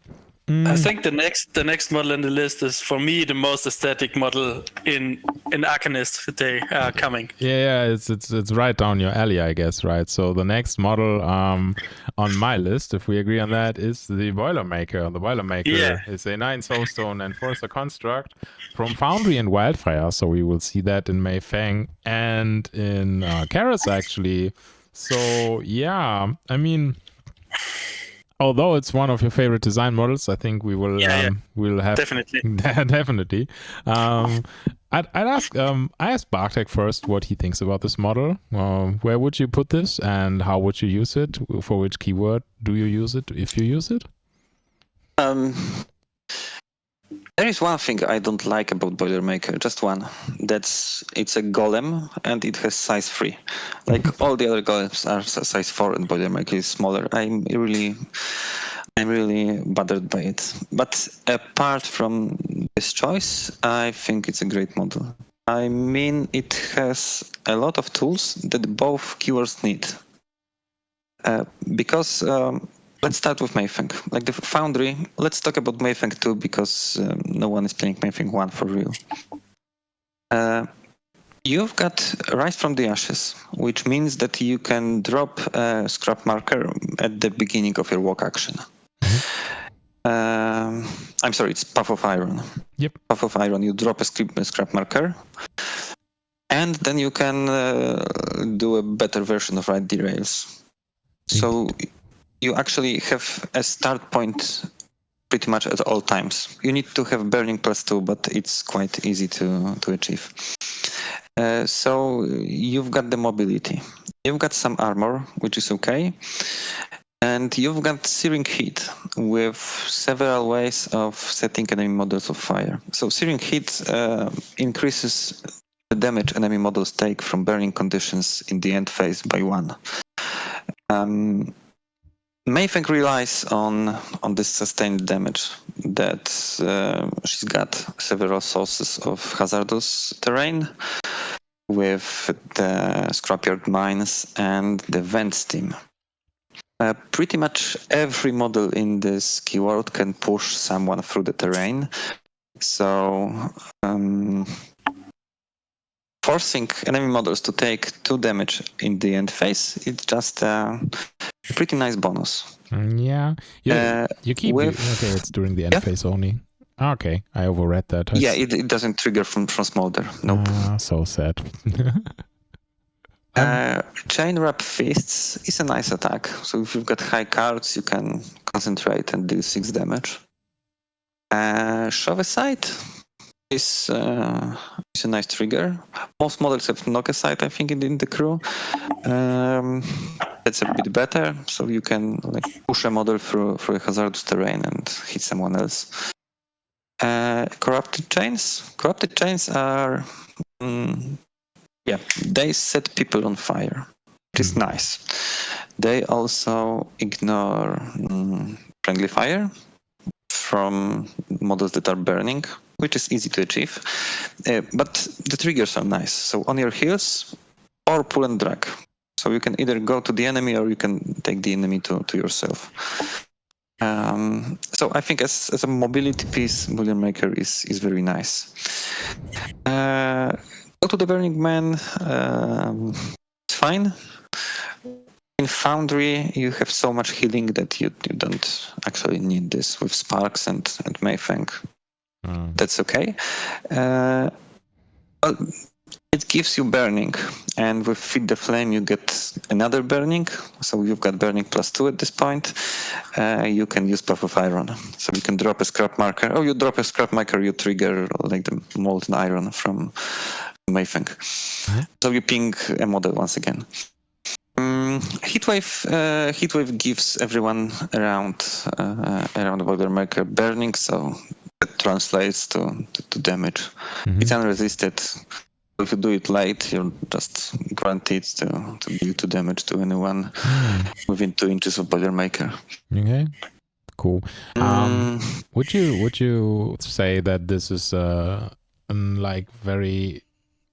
I think the next model in the list is, for me, the most aesthetic model in Arcanist. They are coming. Yeah, it's right down your alley, I guess, right? So the next model on my list, if we agree on that, is the Boilermaker. The Boilermaker is a 9 Soulstone Enforcer construct from Foundry and Wildfire. So we will see that in Mei Fang and in Karas, actually. So yeah, I mean, although it's one of your favorite design models, I think we will we'll have definitely. Definitely. I asked Bartek first what he thinks about this model. Where would you put this, and how would you use it? For which keyword do you use it, if you use it? There is one thing I don't like about Boilermaker, just one. It's a golem and it has size 3. Like all the other golems are size 4 and Boilermaker is smaller. I'm really bothered by it. But apart from this choice, I think it's a great model. I mean, it has a lot of tools that both keywords need. Because let's start with Mei Fang. Like the Foundry, let's talk about Mei Fang 2 because no one is playing Mei Fang 1 for real. You've got Rise from the Ashes, which means that you can drop a scrap marker at the beginning of your walk action. I'm sorry, it's Path of Iron. Yep. Path of Iron, you drop a scrap marker, and then you can do a better version of Ride Derails. So you actually have a start point pretty much at all times. You need to have Burning +2, but it's quite easy to achieve. So you've got the mobility. You've got some armor, which is okay. And you've got Searing Heat with several ways of setting enemy models on fire. So Searing Heat increases the damage enemy models take from burning conditions in the end phase by 1. Mei Fang relies on this sustained damage that she's got several sources of hazardous terrain with the Scrapyard Mines and the Vent Steam. Pretty much every model in this keyword can push someone through the terrain. So forcing enemy models to take 2 damage in the end phase, it's just a pretty nice bonus. Yeah. You keep okay, it's during the end phase only. Okay, I overread that. It doesn't trigger from Smolder. Nope. So sad. Chain Wrap Fists is a nice attack. So if you've got high cards, you can concentrate and deal 6 damage. Shove Aside is a nice trigger. Most models have Knock Aside, I think, in the crew. That's a bit better, so you can push a model through a hazardous terrain and hit someone else. Corrupted Chains are they set people on fire, which is nice. They also ignore friendly fire from models that are burning, which is easy to achieve. But the triggers are nice. So on your heels, or pull and drag. So you can either go to the enemy or you can take the enemy to yourself. So I think as a mobility piece, Boilermaker is very nice. Go to the Burning Man. It's fine. In Foundry, you have so much healing that you don't actually need this with Sparks and Mayfang. That's okay. Well, it gives you Burning, and with Feed the Flame, you get another Burning. So you've got Burning +2 at this point. You can use Puff of Iron. So you can drop a Scrap Marker. Oh, you drop a Scrap Marker, you trigger like the Molten Iron from Mayfang. So you ping a model once again. Heatwave gives everyone around Boilermaker Burning, so it translates to damage. It's unresisted. If you do it late, you're just guaranteed to deal 2 damage to anyone within 2 inches of Boilermaker. Okay, cool. Would you say that this is like very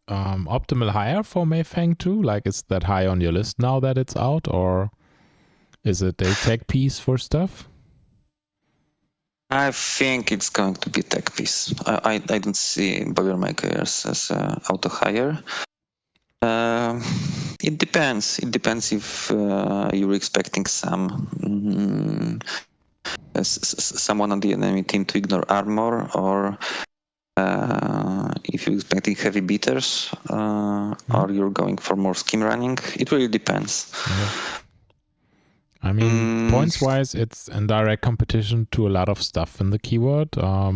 optimal hire for Mayfang too? Like, is that high on your list now that it's out, or is it a tech piece for stuff? I think it's going to be a tech piece. I don't see Boilermakers as auto hire. It depends. It depends if you're expecting someone on the enemy team to ignore armor, or if you're expecting heavy beaters, or you're going for more scheme running. It really depends. Okay. I mean, points-wise, it's in direct competition to a lot of stuff in the keyword.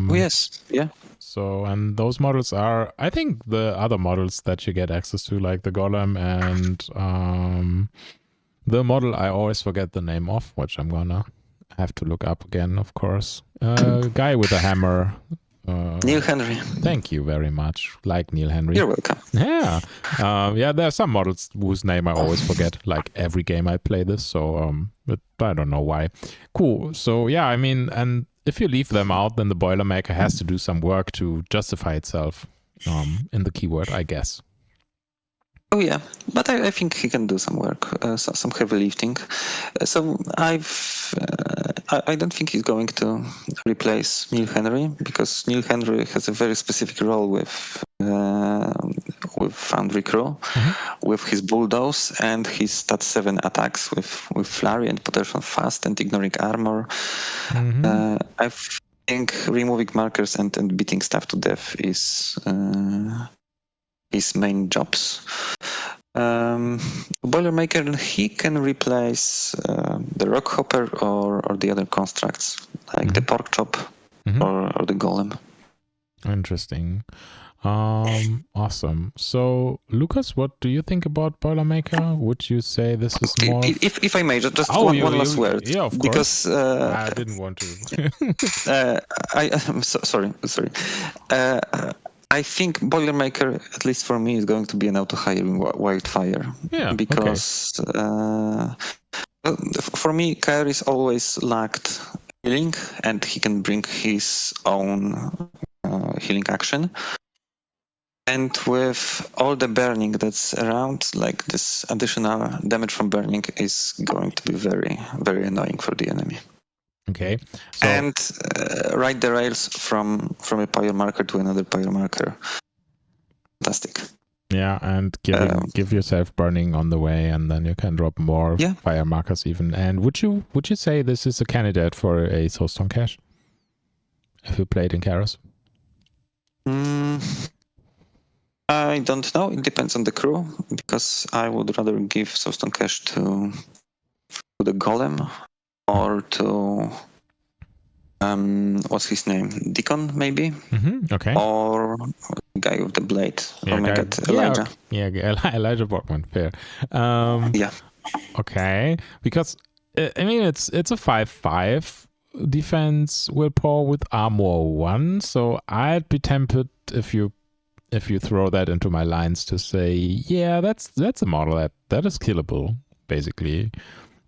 Yes, yeah. So, and those models are, I think, the other models that you get access to, like the Golem and the model I always forget the name of, which I'm gonna have to look up again, of course. Guy with a hammer. Neil Henry. Thank you very much. Like Neil Henry. You're welcome. Yeah. Yeah, there are some models whose name I always forget, like every game I play this, so but I don't know why. Cool. So yeah, I mean, and if you leave them out, then the Boilermaker has to do some work to justify itself in the keyword, I guess. Oh yeah, but I think he can do some work, some heavy lifting. So I don't think he's going to replace Neil Henry, because Neil Henry has a very specific role with Foundry Crew, with his bulldoze and his stat 7 attacks with flurry and potential fast and ignoring armor. I think removing markers and beating stuff to death is his main jobs. Boilermaker, he can replace the Rockhopper or the other constructs, like the Pork Chop or the Golem. Interesting. Awesome. So, Lucas, what do you think about Boilermaker? Would you say this is more... If I may, just one last word. Yeah, of because, course. I didn't want to. I'm sorry. I think Boilermaker, at least for me, is going to be an auto-hiring Wildfire. Yeah, because for me, Kyrie's always lacked healing, and he can bring his own healing action. And with all the burning that's around, like this additional damage from burning is going to be very, very annoying for the enemy. Okay. So, and ride the rails from a pyre marker to another pyre marker. Fantastic. Yeah, and give yourself burning on the way, and then you can drop more fire markers even. And would you say this is a candidate for a Soulstone Cache if you played in Karos? I don't know. It depends on the crew, because I would rather give Soulstone Cache to the Golem or to what's his name? Deacon, maybe? Okay. Or the guy with the blade. Yeah, Elijah. Elijah Borkman. Fair. Yeah. Okay. Because, I mean, it's a 5/5 defense willpower with armor 1, so I'd be tempted if you throw that into my lines to say, yeah, that's a model that is killable, basically.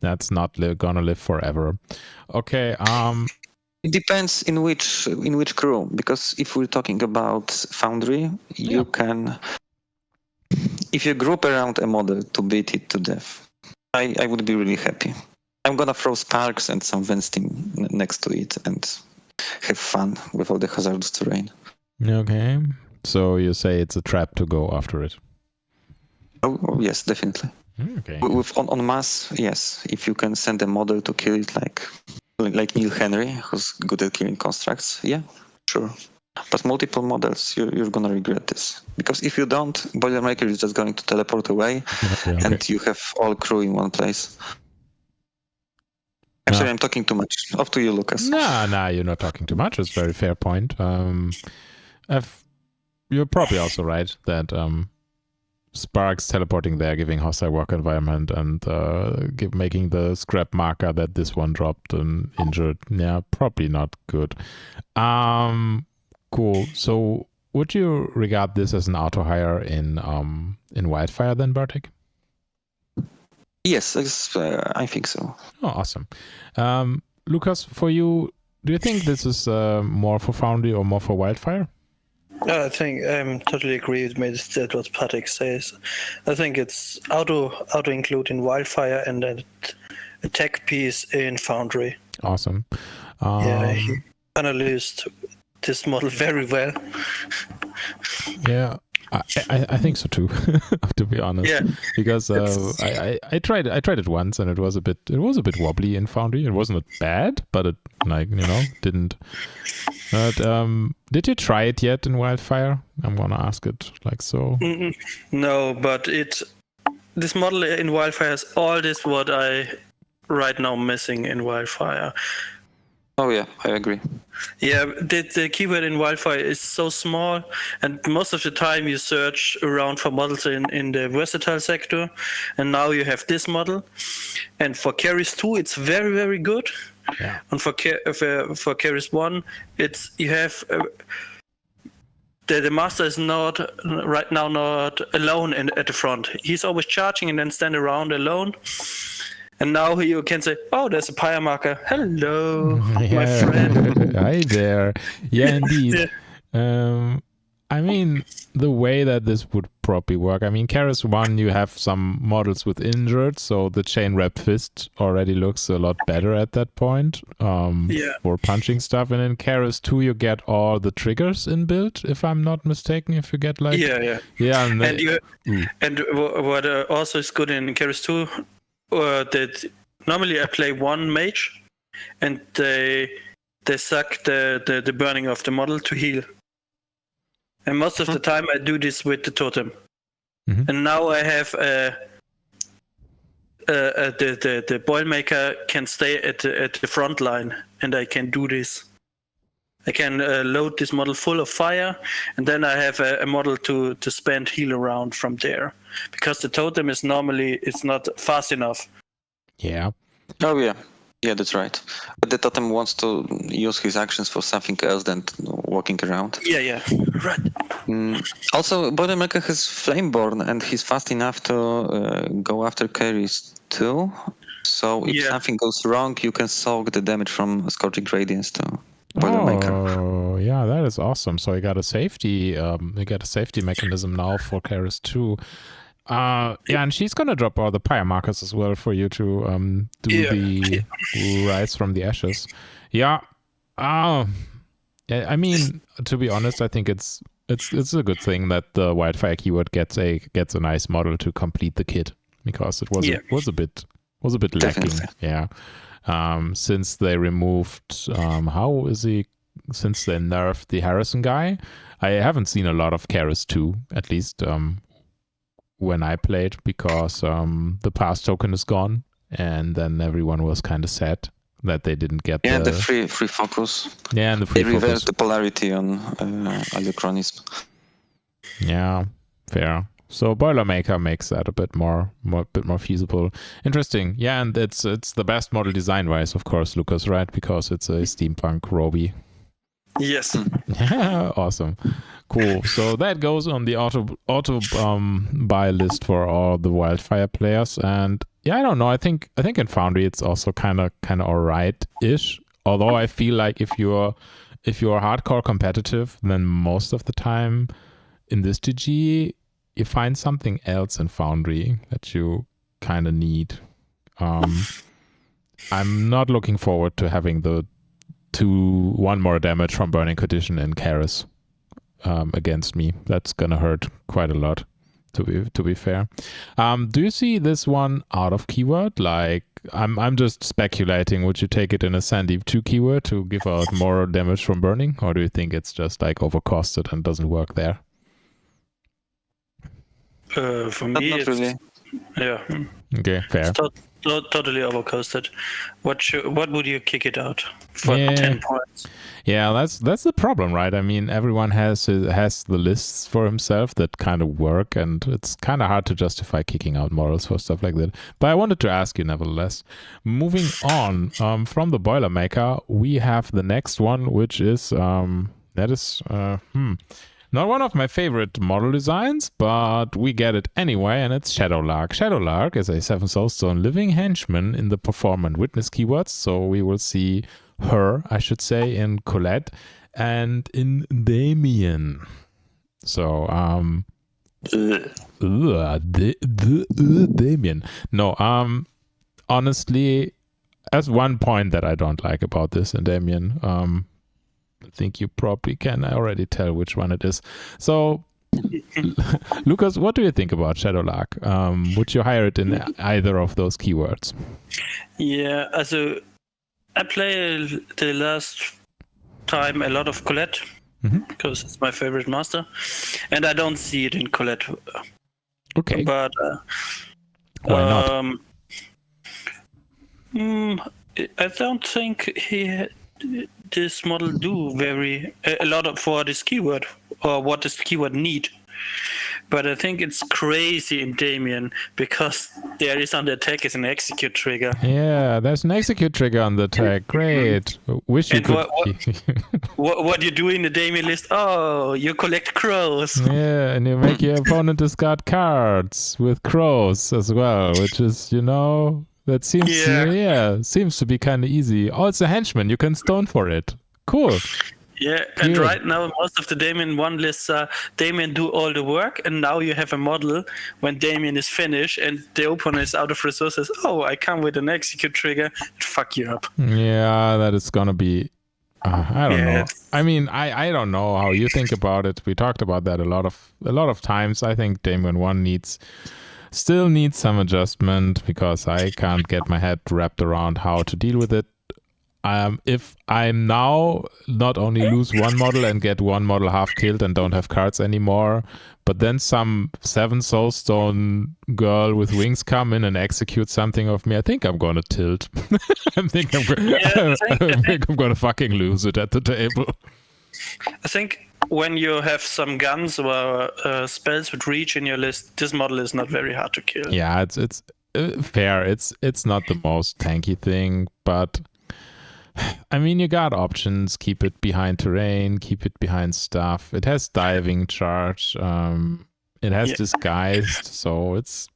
That's not gonna live forever. Okay. It depends in which crew, because if we're talking about Foundry, you can, if you group around a model to beat it to death, I would be really happy. I'm gonna throw sparks and some vent steam next to it and have fun with all the hazardous terrain. Okay. So you say it's a trap to go after it. Oh yes, definitely. Okay. With on mass, yes. If you can send a model to kill it, like Neil Henry, who's good at killing constructs, yeah, sure. But multiple models, you're gonna regret this, because if you don't, Boilermaker is just going to teleport away, and you have all crew in one place. Actually, I'm talking too much. Off to you, Lucas. Nah, you're not talking too much. It's a very fair point. You're probably also right that Sparks teleporting there, giving hostile work environment, and making the scrap marker that this one dropped and injured. Yeah, probably not good. Cool. So, would you regard this as an auto hire in Wildfire then, Bartek? Yes, I think so. Oh, awesome. Lucas, for you, do you think this is more for Foundry or more for Wildfire? I think I totally agree with that what Patrick says. I think it's auto include in Wildfire and an attack piece in Foundry. Awesome. He analyzed this model very well. Yeah, I think so too. To be honest, yeah, because I tried it once and it was a bit wobbly in Foundry. It wasn't bad, but it didn't. But did you try it yet in Wildfire? I'm gonna ask it like so. No, but this model in Wildfire has all this what I right now missing in Wildfire. Oh yeah, I agree. Yeah, the keyword in Wildfire is so small, and most of the time you search around for models in the versatile sector, and now you have this model. And for carries 2, it's very, very good. Yeah. And for carries 1, you have the master is not right now not alone at the front. He's always charging and then stand around alone. And now you can say, oh, there's a pyre marker. Hello, my friend. Hi there. Yeah, indeed. Yeah. I mean, the way that this would probably work, I mean, Keras 1, you have some models with injured, so the chain wrap fist already looks a lot better at that point for punching stuff. And in Keras 2, you get all the triggers inbuilt, if I'm not mistaken, if you get like... Yeah. And what also is good in Keras 2, that normally I play one mage, and they suck the burning of the model to heal. And most of the time I do this with the totem. Mm-hmm. And now I have the Boilmaker can stay at the front line, and I can do this. I can load this model full of fire, and then I have a model to spend heal around from there. Because the totem is normally, it's not fast enough. Yeah. Oh yeah. Yeah, that's right. But the totem wants to use his actions for something else than walking around. Yeah. Right. Also, Boilermaker has Flameborn, and he's fast enough to go after carries too. So if something goes wrong, you can soak the damage from Scorching Radiance to Boilermaker. Oh, yeah, that is awesome. So you got a safety mechanism now for Keras 2. And she's gonna drop all the pyre markers as well for you to do the rise from the ashes. Yeah. I mean, to be honest, I think it's a good thing that the Wildfire keyword gets a nice model to complete the kit, because it was a bit lacking. Definitely. Yeah. Since they removed since they nerfed the Harrison guy, I haven't seen a lot of Keras 2, at least when I played, because the pass token is gone, and then everyone was kind of sad that they didn't get the free focus. Yeah, and the free focus. They reversed the polarity on Aliochronism. Yeah, fair. So Boilermaker makes that a bit more feasible. Interesting. Yeah, and it's the best model design-wise, of course, Lucas, right? Because it's a steampunk Roby. Yes. Awesome. Cool. So that goes on the auto buy list for all the Wildfire players. And yeah, I don't know. I think in Foundry it's also kind of alright-ish. Although I feel like if you're hardcore competitive, then most of the time in this GG you find something else in Foundry that you kind of need. I'm not looking forward to having one more damage from Burning Condition in Keras. against me. That's gonna hurt quite a lot, to be fair. Do you see this one out of keyword? Like, I'm just speculating. Would you take it in a Sandy 2 keyword to give out more damage from burning, or do you think it's just like overcosted and doesn't work there? For me, Not it's really. yeah, Okay, fair. it's totally overcosted. What would you kick it out for 10 points? Yeah, that's the problem, right? I mean, everyone has the lists for himself that kind of work, and it's kind of hard to justify kicking out models for stuff like that. But I wanted to ask you nevertheless. Moving on from the Boilermaker, we have the next one, which is not one of my favorite model designs, but we get it anyway, and it's Shadowlark. Shadowlark is a 7 Soulstone living henchman in the Perform and Witness keywords, so we will see her, I should say, in Colette and in Damian. So, Damian. No, honestly, as one point that I don't like about this in Damian, I think you probably can already tell which one it is. So, Lucas, what do you think about Shadowlark? Would you hire it in either of those keywords? Yeah, also I played the last time a lot of Colette because it's my favorite master, and I don't see it in Colette. Okay, But why not? I don't think this model do a lot for this keyword or what this keyword need. But I think it's crazy in Damian because there is on the attack is an execute trigger. Yeah, there's an execute trigger on the attack. Great. Wish you And could. what you do in the Damian list? Oh, you collect crows. Yeah, and you make your opponent discard cards with crows as well, which is, that seems seems to be kind of easy. Oh, it's a henchman. You can stone for it. Cool. Yeah, and right now most of the Damian 1 lists are Damian do all the work, and now you have a model when Damian is finished and the opponent is out of resources. Oh, I come with an execute trigger and fuck you up. Yeah, that is gonna be. I don't know. I mean, I don't know how you think about it. We talked about that a lot of times. I think Damian 1 still needs some adjustment because I can't get my head wrapped around how to deal with it. If I'm now not only lose one model and get one model half killed and don't have cards anymore, but then some 7 Soulstone girl with wings come in and execute something of me, I think I'm gonna tilt. I think I'm gonna fucking lose it at the table. I think when you have some guns or spells with reach in your list, this model is not very hard to kill. Yeah, it's fair. It's not the most tanky thing, but I mean, you got options. Keep it behind terrain, keep it behind stuff. It has diving charge. It has disguised, so it's...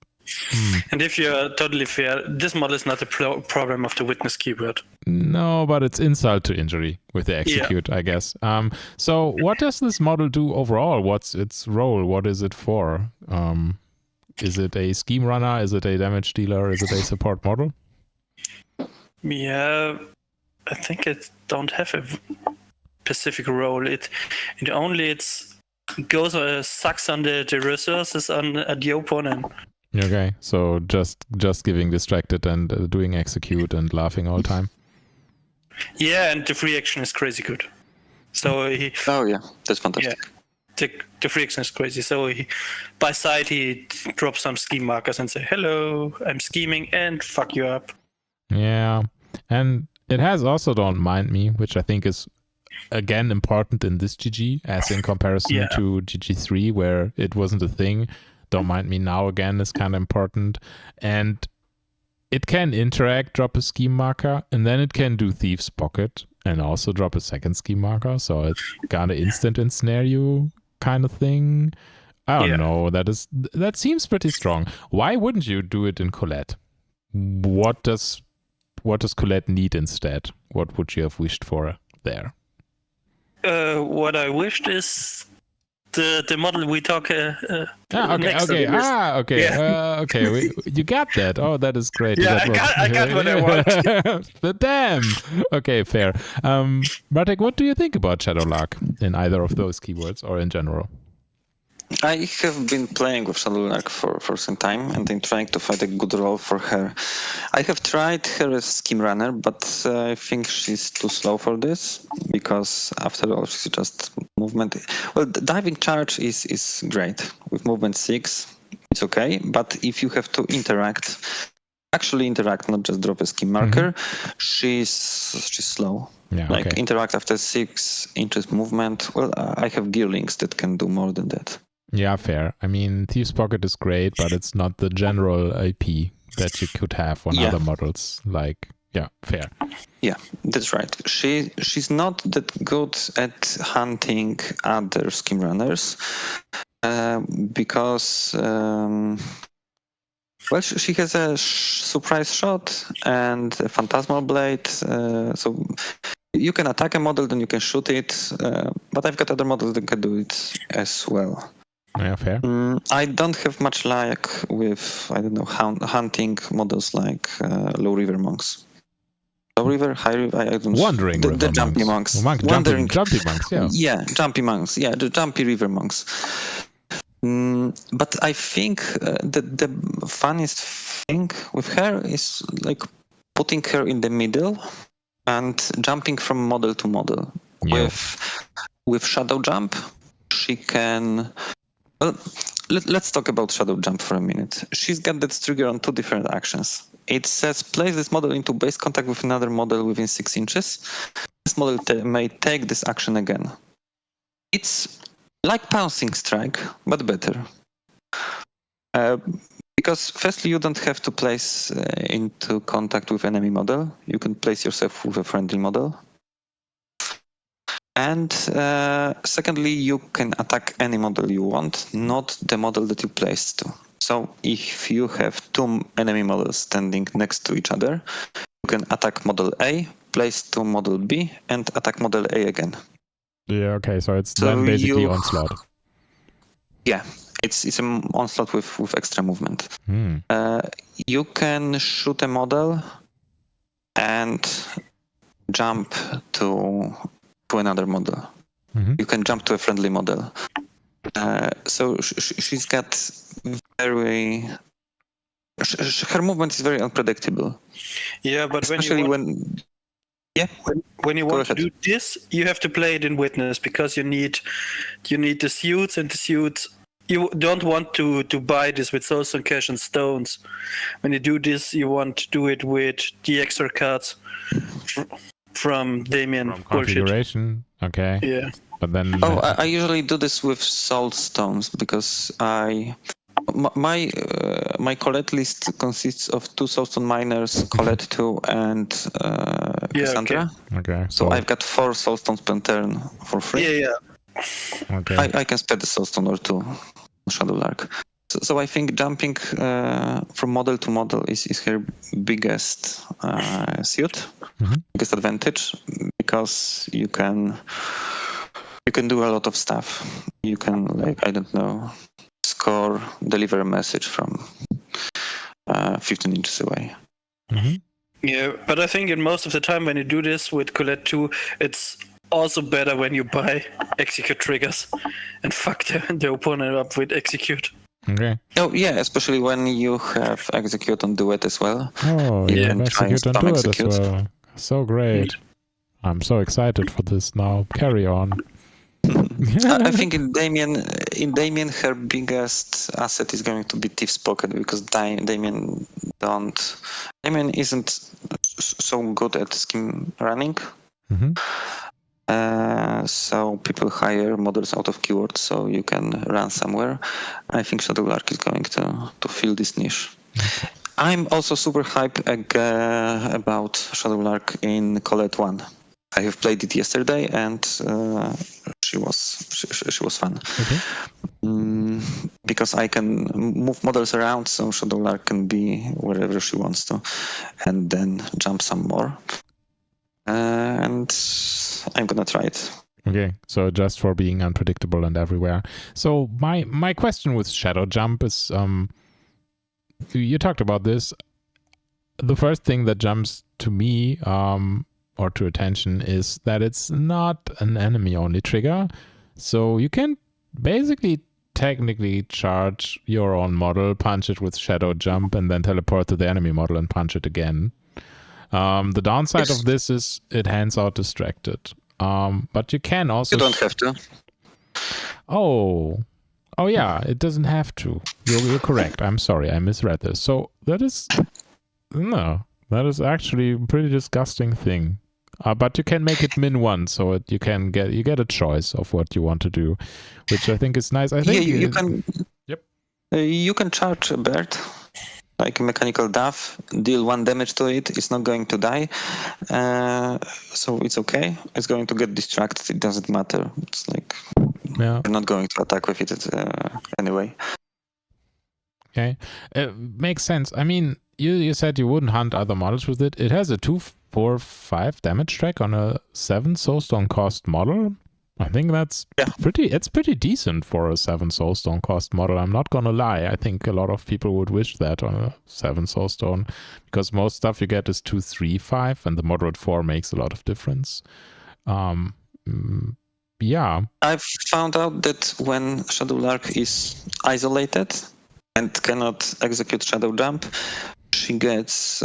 And if you're totally fair, this model is not a problem of the witness keyword. No, but it's insult to injury with the execute, I guess. So what does this model do overall? What's its role? What is it for? Is it a scheme runner? Is it a damage dealer? Is it a support model? Yeah, I think it don't have a specific role. It only goes sucks on the resources on the opponent. Okay, so just giving distracted and doing execute and laughing all time. Yeah, and the free action is crazy good. So that's fantastic. Yeah, the free action is crazy. So by side he drops some scheme markers and say, "Hello, I'm scheming and fuck you up." Yeah, and it has also Don't Mind Me, which I think is again important in this GG as in comparison to GG3 where it wasn't a thing. Don't Mind Me now again is kind of important, and it can interact, drop a scheme marker, and then it can do Thief's Pocket and also drop a second scheme marker, so it's kind of instant ensnare you kind of thing. I don't know. That seems pretty strong. Why wouldn't you do it in Colette? What does Colette need instead? What would you have wished for there? What I wished is the model we talk Okay. Yeah. Okay. You got that. Oh, that is great. You Yeah, I got what I want. The damn. Okay, fair. Bartek, what do you think about Shadowlark in either of those keywords or in general? I have been playing with Shadowlark for some time, and I'm trying to find a good role for her. I have tried her as Scheme Runner, but I think she's too slow for this, because after all, she's just movement. Well, the diving charge is great. With movement 6, it's okay, but if you have to actually interact, not just drop a scheme marker, she's slow. Yeah, Like okay. interact after 6 inches movement. Well, I have gearlings that can do more than that. Yeah, fair. I mean, Thieves Pocket is great, but it's not the general AP that you could have on other models. Like, yeah, fair. Yeah, that's right. She's not that good at hunting other scheme runners because well, she has a surprise shot and a phantasmal blade, so you can attack a model, then you can shoot it. But I've got other models that can do it as well. Yeah, fair. I don't have much luck with, I don't know, hunting models like Low River Monks. Low River, High River, I don't know. Wandering The River Jumpy Monks. Jumpy monks, yeah. Yeah, Jumpy Monks. Yeah, the Jumpy River Monks. But I think that the funniest thing with her is like putting her in the middle and jumping from model to model. Yeah. With Shadow Jump, she can... Well, let's talk about Shadow Jump for a minute. She's got that trigger on 2 different actions. It says place this model into base contact with another model within 6 inches. This model may take this action again. It's like Pouncing Strike, but better. Because firstly, you don't have to place into contact with enemy model. You can place yourself with a friendly model. And secondly, you can attack any model you want, not the model that you placed to. So if you have 2 enemy models standing next to each other, you can attack model A, place to model B, and attack model A again. Yeah, okay, so it's then basically onslaught. Yeah, it's an onslaught with extra movement. You can shoot a model and jump to another model. You can jump to a friendly model. So she's got very... her movement is very unpredictable. Yeah, but especially when you want to do this, you have to play it in Witness, because you need the suits, and the suits you don't want to buy this with Soulstone Cash and Stones. When you do this, you want to do it with the extra cards from Damian. From configuration, okay. Yeah. But then I usually do this with Soul Stones, because my Colette list consists of 2 Soulstone miners, Colette 2 and Cassandra. Okay. So I've got 4 Soulstones per turn for free. Yeah. Okay. I can spend a Soulstone or 2 on Shadowlark. So I think jumping from model to model is her biggest suit, biggest advantage, because you can do a lot of stuff. You can, like, I don't know, score, deliver a message from 15 inches away. Yeah, but I think in most of the time when you do this with Colette 2, it's also better when you buy execute triggers and fuck the opponent up with execute. Okay. Oh yeah, especially when you have execute on duet as well. Oh, you yeah, can try and execute and do it as well. So great. I'm so excited for this now. Carry on. I think in Damian, her biggest asset is going to be Thief's Pocket, because Damian isn't so good at scheme running. So people hire models out of keywords, so you can run somewhere. I think Shadowlark is going to fill this niche. I'm also super hyped about Shadowlark in Colette 1. I have played it yesterday, and she was fun. Because I can move models around, so Shadowlark can be wherever she wants to, and then jump some more. And I'm gonna try it. Okay, so just for being unpredictable and everywhere. So my question with Shadow Jump is, you talked about this. The first thing that jumps to me, or to attention, is that it's not an enemy-only trigger. So you can basically technically charge your own model, punch it with Shadow Jump, and then teleport to the enemy model and punch it again. The downside of this is it hands out distracted. But you can also... You don't have to. Oh yeah, it doesn't have to. You're correct. I'm sorry, I misread this. So that is actually a pretty disgusting thing. But you can make it min 1, so you get a choice of what you want to do, which I think is nice. I think you can. Yep. You can charge a bird, like a mechanical dove, deal 1 damage to it. It's not going to die, so it's okay. It's going to get distracted. It doesn't matter. It's like you're not going to attack with it anyway. Okay, makes sense. I mean, you said you wouldn't hunt other models with it. It has a 2, 4, 5 damage track on a 7 soulstone cost model. I think that's pretty decent for a 7 soulstone cost model. I'm not gonna lie. I think a lot of people would wish that on a 7 soulstone, because most stuff you get is 2, 3, 5, and the moderate 4 makes a lot of difference. Yeah. I've found out that when Shadowlark is isolated and cannot execute Shadow Jump, she gets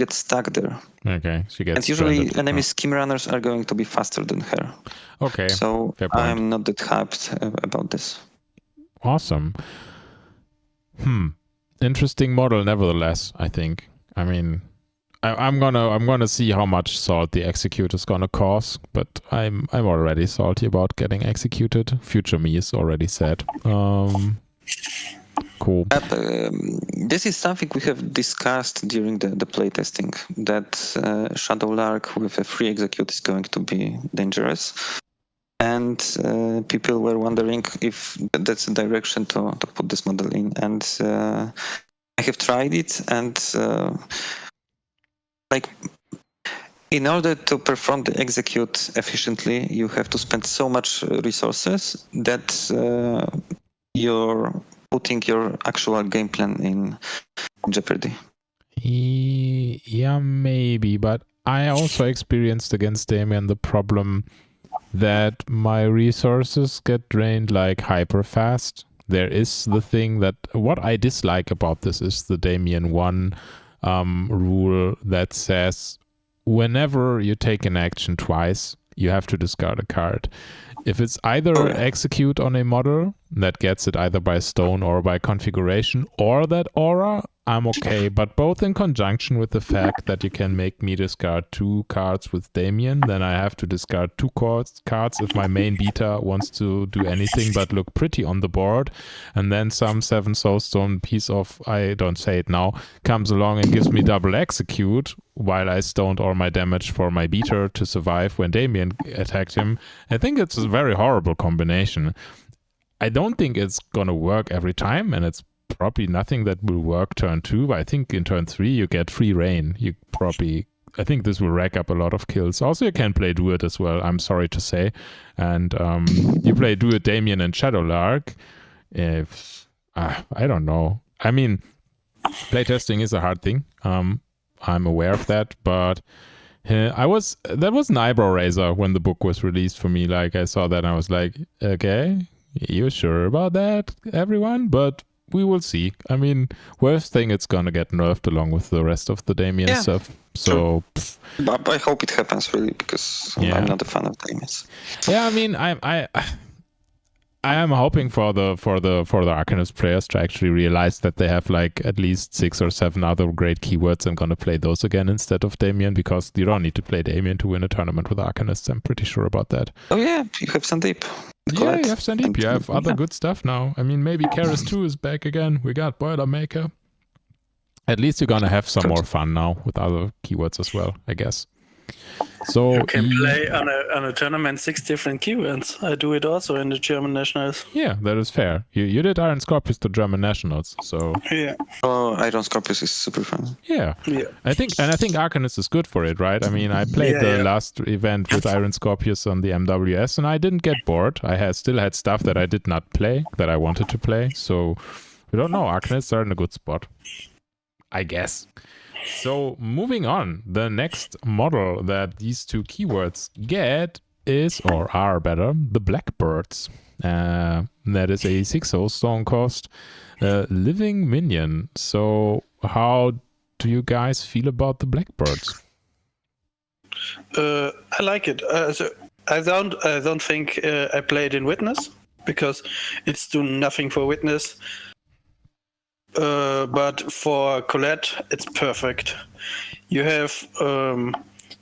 stuck there. Okay, she gets. And usually enemy scheme runners are going to be faster than her. Okay. So I'm not that hyped about this. Awesome. Interesting model, nevertheless. I think. I mean, I'm gonna see how much salt the execute is gonna cause, but I'm already salty about getting executed. Future me is already sad. Cool. This is something we have discussed during the playtesting, that Shadowlark with a free execute is going to be dangerous. And people were wondering if that's a direction to put this model in. And I have tried it, and in order to perform the execute efficiently, you have to spend so much resources that you're putting your actual game plan in jeopardy. Yeah, maybe, but I also experienced against Damian the problem that my resources get drained like hyper fast. There is the thing that what I dislike about this is the Damian 1 rule that says whenever you take an action twice, you have to discard a card. If it's either execute on a model that gets it either by stone or by configuration, or that aura, I'm okay. But both in conjunction with the fact that you can make me discard 2 cards with Damian, then I have to discard 2 cards if my main beta wants to do anything but look pretty on the board. And then some 7 soulstone piece of, I don't say it now, comes along and gives me double execute while I stoned all my damage for my beater to survive when Damian attacked him. I think it's a very horrible combination. I don't think it's gonna work every time, and it's probably nothing that will work turn 2, but I think in turn 3 you get free reign. I think this will rack up a lot of kills. Also, you can play Druid as well, I'm sorry to say. And you play Druid, Damian, and Shadowlark. I don't know. I mean, playtesting is a hard thing. I'm aware of that, but that was an eyebrow raiser when the book was released for me. Like, I saw that and I was like, okay, you sure about that, everyone? But we will see. I mean, worst thing, it's gonna get nerfed along with the rest of the Damian stuff. So, but I hope it happens really, because I'm not a fan of Damians. Yeah, I mean, I am hoping for the Arcanist players to actually realize that they have like at least 6 or 7 other great keywords and gonna play those again instead of Damian, because you don't need to play Damian to win a tournament with Arcanists. I'm pretty sure about that. Oh yeah, you have Sandeep. Yeah, you have Sandeep. You have other good stuff now. I mean, maybe Karis 2 is back again. We got Boilermaker. At least you're gonna have some more fun now with other keywords as well, I guess. So You can play on a tournament 6 different keywords. I do it also in the German nationals. yeah, that is fair. You did Iron Scorpius to German nationals, so Yeah. Oh, Iron Scorpius is super fun. yeah. Yeah. I think Arcanist is good for it, right? I mean, I played the last event with Iron Scorpius on the MWS, and I didn't get bored. I still had stuff that I did not play that I wanted to play. So I don't know. Arcanists are in a good spot, I guess. So moving on, the next model that these two keywords get is, or are better, the Blackbirds. That is a 6/0 stone cost living minion. So how do you guys feel about the Blackbirds? I like it. I don't think I play it in Witness because it's doing nothing for Witness. But for Colette, it's perfect. You have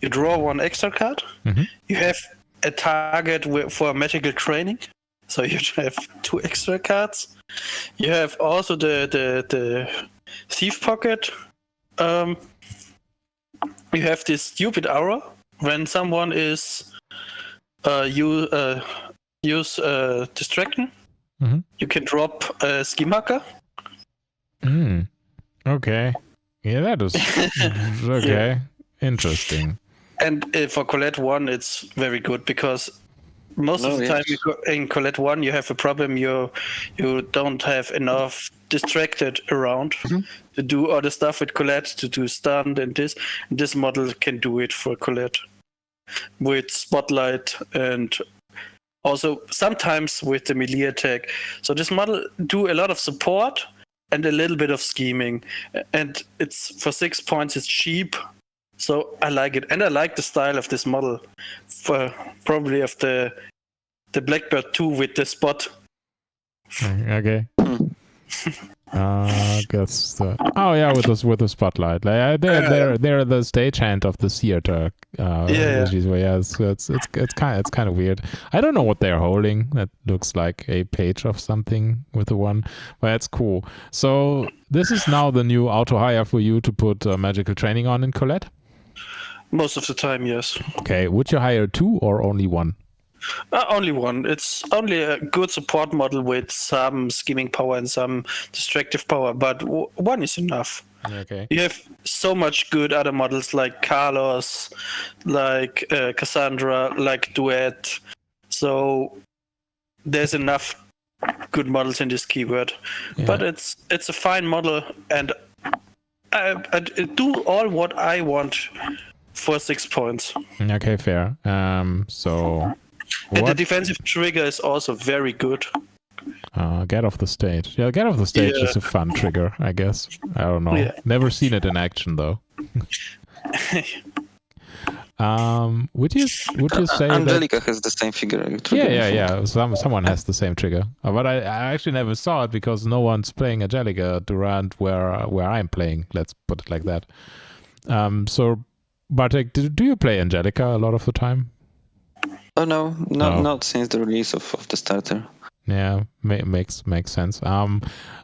you draw 1 extra card. Mm-hmm. You have a target for magical training, so you have 2 extra cards. You have also the thief pocket. You have this stupid aura when someone is use distraction. Mm-hmm. You can drop a ski marker. Okay. Yeah, that is okay. Yeah. Interesting. And for Colette 1, it's very good because most of the time in Colette 1 you have a problem. You don't have enough distracted around to do all the stuff with Colette, to do stun and this. And this model can do it for Colette with Spotlight and also sometimes with the melee attack. So this model do a lot of support and a little bit of scheming, and it's for 6 points. It's cheap, so I like it, and I like the style of this model. For probably of the Blackbird 2 with the spot. Okay. Guess with the spotlight. Like, they're the stagehand of the theater. It's kind of weird. I don't know what they're holding. That looks like a page of something with the one, but that's cool. So this is now the new auto hire for you to put magical training on in Colette. Most of the time, yes. Okay, would you hire 2 or only 1? Only 1. It's only a good support model with some scheming power and some destructive power, but 1 is enough. Okay. You have so much good other models like Carlos, like Cassandra, like Duet. So there's enough good models in this keyword. Yeah. But it's a fine model, and I do all what I want for 6 points. Okay, fair. And the defensive trigger is also very good. Get off the stage. Yeah, get off the stage is a fun trigger, I guess. I don't know. Yeah. Never seen it in action though. Would you say Angelica has the same trigger? Yeah. Someone has the same trigger, but I actually never saw it because no one's playing Angelica Durant where I'm playing. Let's put it like that. So, Bartek, do you play Angelica a lot of the time? Oh no, not since the release of the starter. Yeah, makes sense.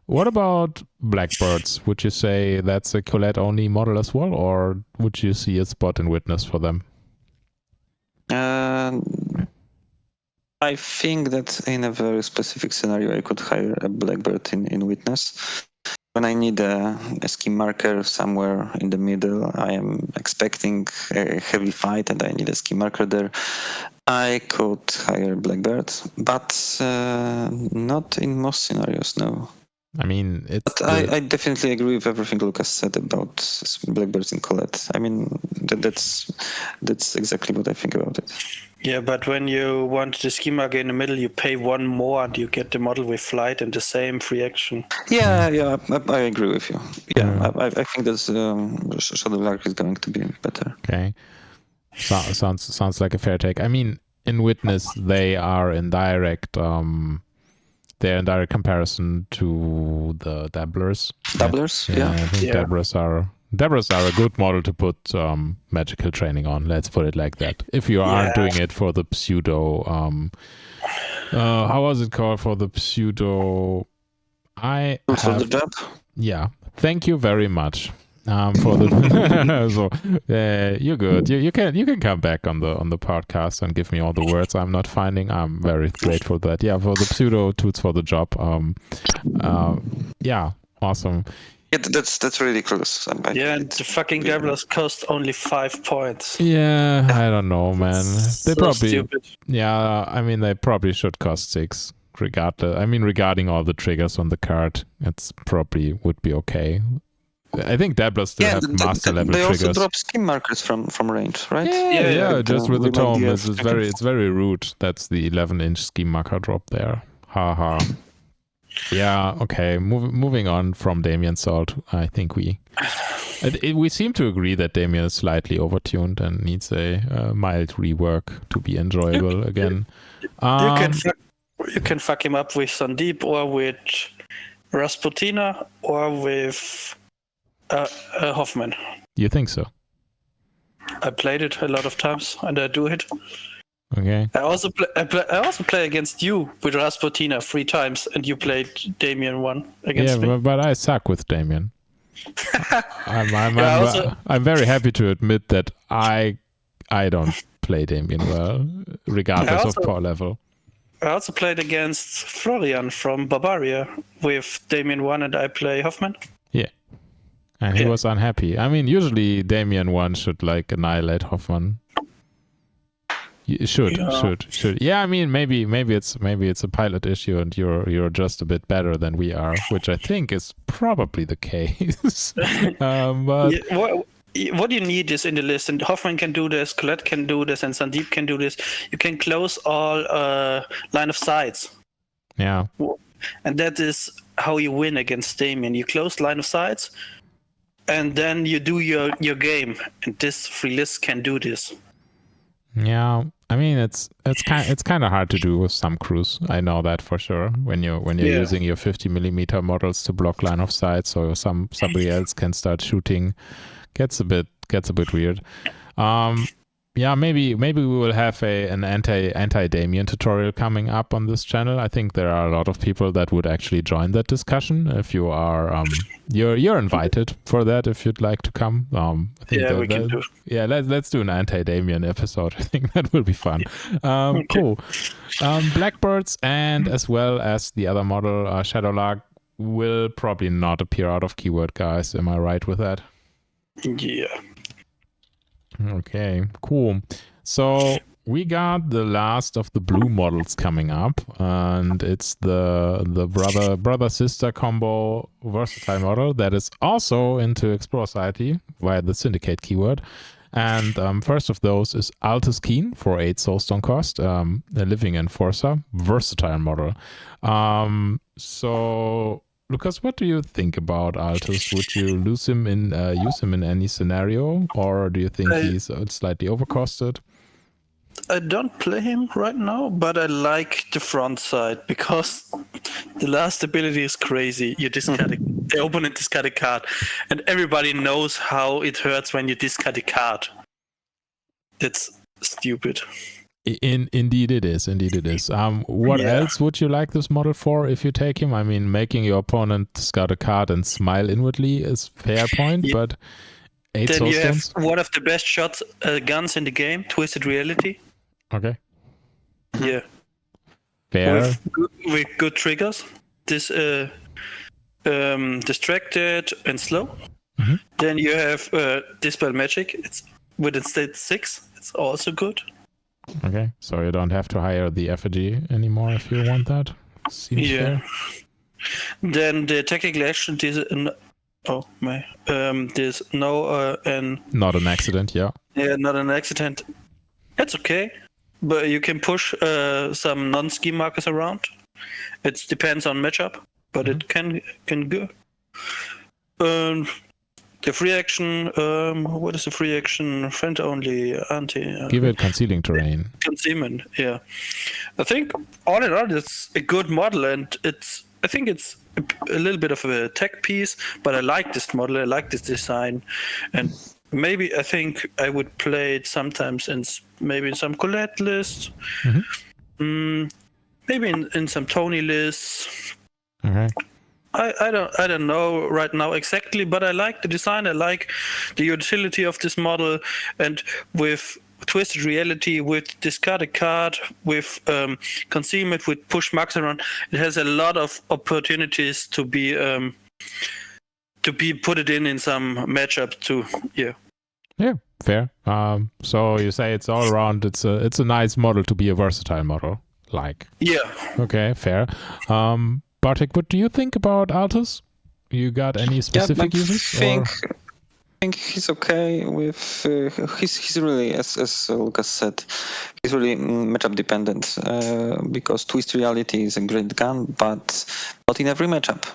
What about Blackbirds? Would you say that's a Colette only model as well, or would you see a spot in Witness for them? I think that in a very specific scenario, I could hire a Blackbird in Witness. When I need a scheme marker somewhere in the middle, I am expecting a heavy fight and I need a scheme marker there, I could hire Blackbird, but not in most scenarios, no. I mean, I definitely agree with everything Lucas said about Blackbirds in Colette. I mean, that's exactly what I think about it. Yeah, but when you want the scheme marker in the middle, you pay 1 more and you get the model with flight and the same free action. Yeah, I agree with you. Yeah, I think that Shadow Lark is going to be better. Okay, sounds like a fair take. I mean, in Witness, they are in direct comparison to the Dabblers. Dabblers, yeah. I think Dabblers are a good model to put magical training on. Let's put it like that. If you aren't doing it for the pseudo, how was it called for the pseudo? For the job? Yeah. Thank you very much. For the so you're good. You can come back on the podcast and give me all the words I'm not finding. I'm very grateful for that. Yeah, for the pseudo toots for the job. Yeah, awesome. Yeah, that's ridiculous. Yeah, and the fucking gamblers cost only 5 points. Yeah, I don't know, man. They So probably stupid. Yeah, I mean they probably should cost 6 regardless. I mean regarding all the triggers on the card, it's probably would be okay. I think Dabblers still have master level they triggers. also drop skim markers from range, right? Yeah, just with the tome. It's It's very rude. That's the 11-inch scheme marker drop there. Haha. Yeah, okay. Moving on from Damian Salt, I think we seem to agree that Damian is slightly overtuned and needs a mild rework to be enjoyable again. You can fuck him up with Sandeep or with Rasputina or with Hoffman. You think so? I played it a lot of times and I do it. Okay. I also play against you with Rasputina 3 times, and you played Damian 1 against me. But I suck with Damian. I'm very happy to admit that I don't play Damian well, regardless of power level. I also played against Florian from Barbaria with Damian 1, and I play Hoffman. Yeah. And he was unhappy. I mean, usually Damian 1 should like annihilate Hoffman. Should. Yeah, I mean, maybe it's a pilot issue, and you're just a bit better than we are, which I think is probably the case. But what you need is in the list, and Hoffman can do this, Colette can do this, and Sandeep can do this. You can close all line of sights. Yeah. And that is how you win against Damian. You close line of sights, and then you do your game, and this free list can do this. Yeah, I mean it's kind of hard to do with some crews. I know that for sure. When you're using your 50mm models to block line of sight, so somebody else can start shooting, gets a bit weird. Yeah, maybe we will have an anti-Damian tutorial coming up on this channel. I think there are a lot of people that would actually join that discussion. If you are, you're invited for that if you'd like to come. I think we can do. Yeah, let's do an anti-Damian episode. I think that will be fun. Cool. Blackbirds and as well as the other model, Shadowlark, will probably not appear out of keyword, guys. Am I right with that? Yeah. Okay, cool. So we got the last of the blue models coming up, and it's the brother sister combo versatile model that is also into Explore Society via the Syndicate keyword. And first of those is Altus Keen for 8 soulstone cost, a living enforcer, versatile model. So Lucas, what do you think about Altus? Would you use him in any scenario, or do you think he's slightly overcosted? I don't play him right now, but I like the front side because the last ability is crazy. You discard the opponent discard a card, and everybody knows how it hurts when you discard a card. That's stupid. Indeed it is. What else would you like this model for if you take him? I mean, making your opponent discard a card and smile inwardly is fair point, but 8 then you have soulstones? one of the best guns in the game, Twisted Reality. Okay. Yeah. Fair. With good triggers. This distracted and slow. Mm-hmm. Then you have Dispel Magic. It's with its state 6. It's also good. Okay, so you don't have to hire the effigy anymore if you want that. Seems fair. Then the technical action there's no not an accident, yeah. Yeah, not an accident. That's okay, but you can push some non-scheme markers around. It depends on matchup, but it can go. The free action, what is the free action? Friend only, anti. Give it concealing terrain. Concealment, yeah. I think all in all, it's a good model, and I think it's a little bit of a tech piece, but I like this model, I like this design, and maybe I think I would play it sometimes in some Colette lists, maybe in some Tony lists. Okay. I don't know right now exactly, but I like the design. I like the utility of this model, and with Twisted Reality, with discard a card, with concealment, with push Maxeron, it has a lot of opportunities to be put it in some matchup too. Yeah. Yeah, fair. So you say it's all around. It's a nice model to be a versatile model. Like. Yeah. Okay, fair. Bartek, what do you think about Altus? You got any specific uses? I think he's okay with. He's really, as Lucas said, he's really matchup dependent because Twist Reality is a great gun, but not in every matchup.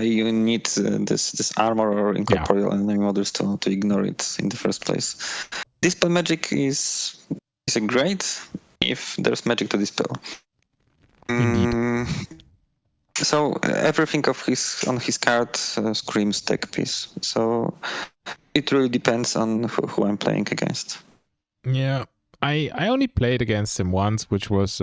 You need this armor or incorporeal enemy models to ignore it in the first place. Dispel magic is a great if there's magic to dispel. Indeed. So everything on his card screams tech piece. So it really depends on who I'm playing against. Yeah, I only played against him once, which was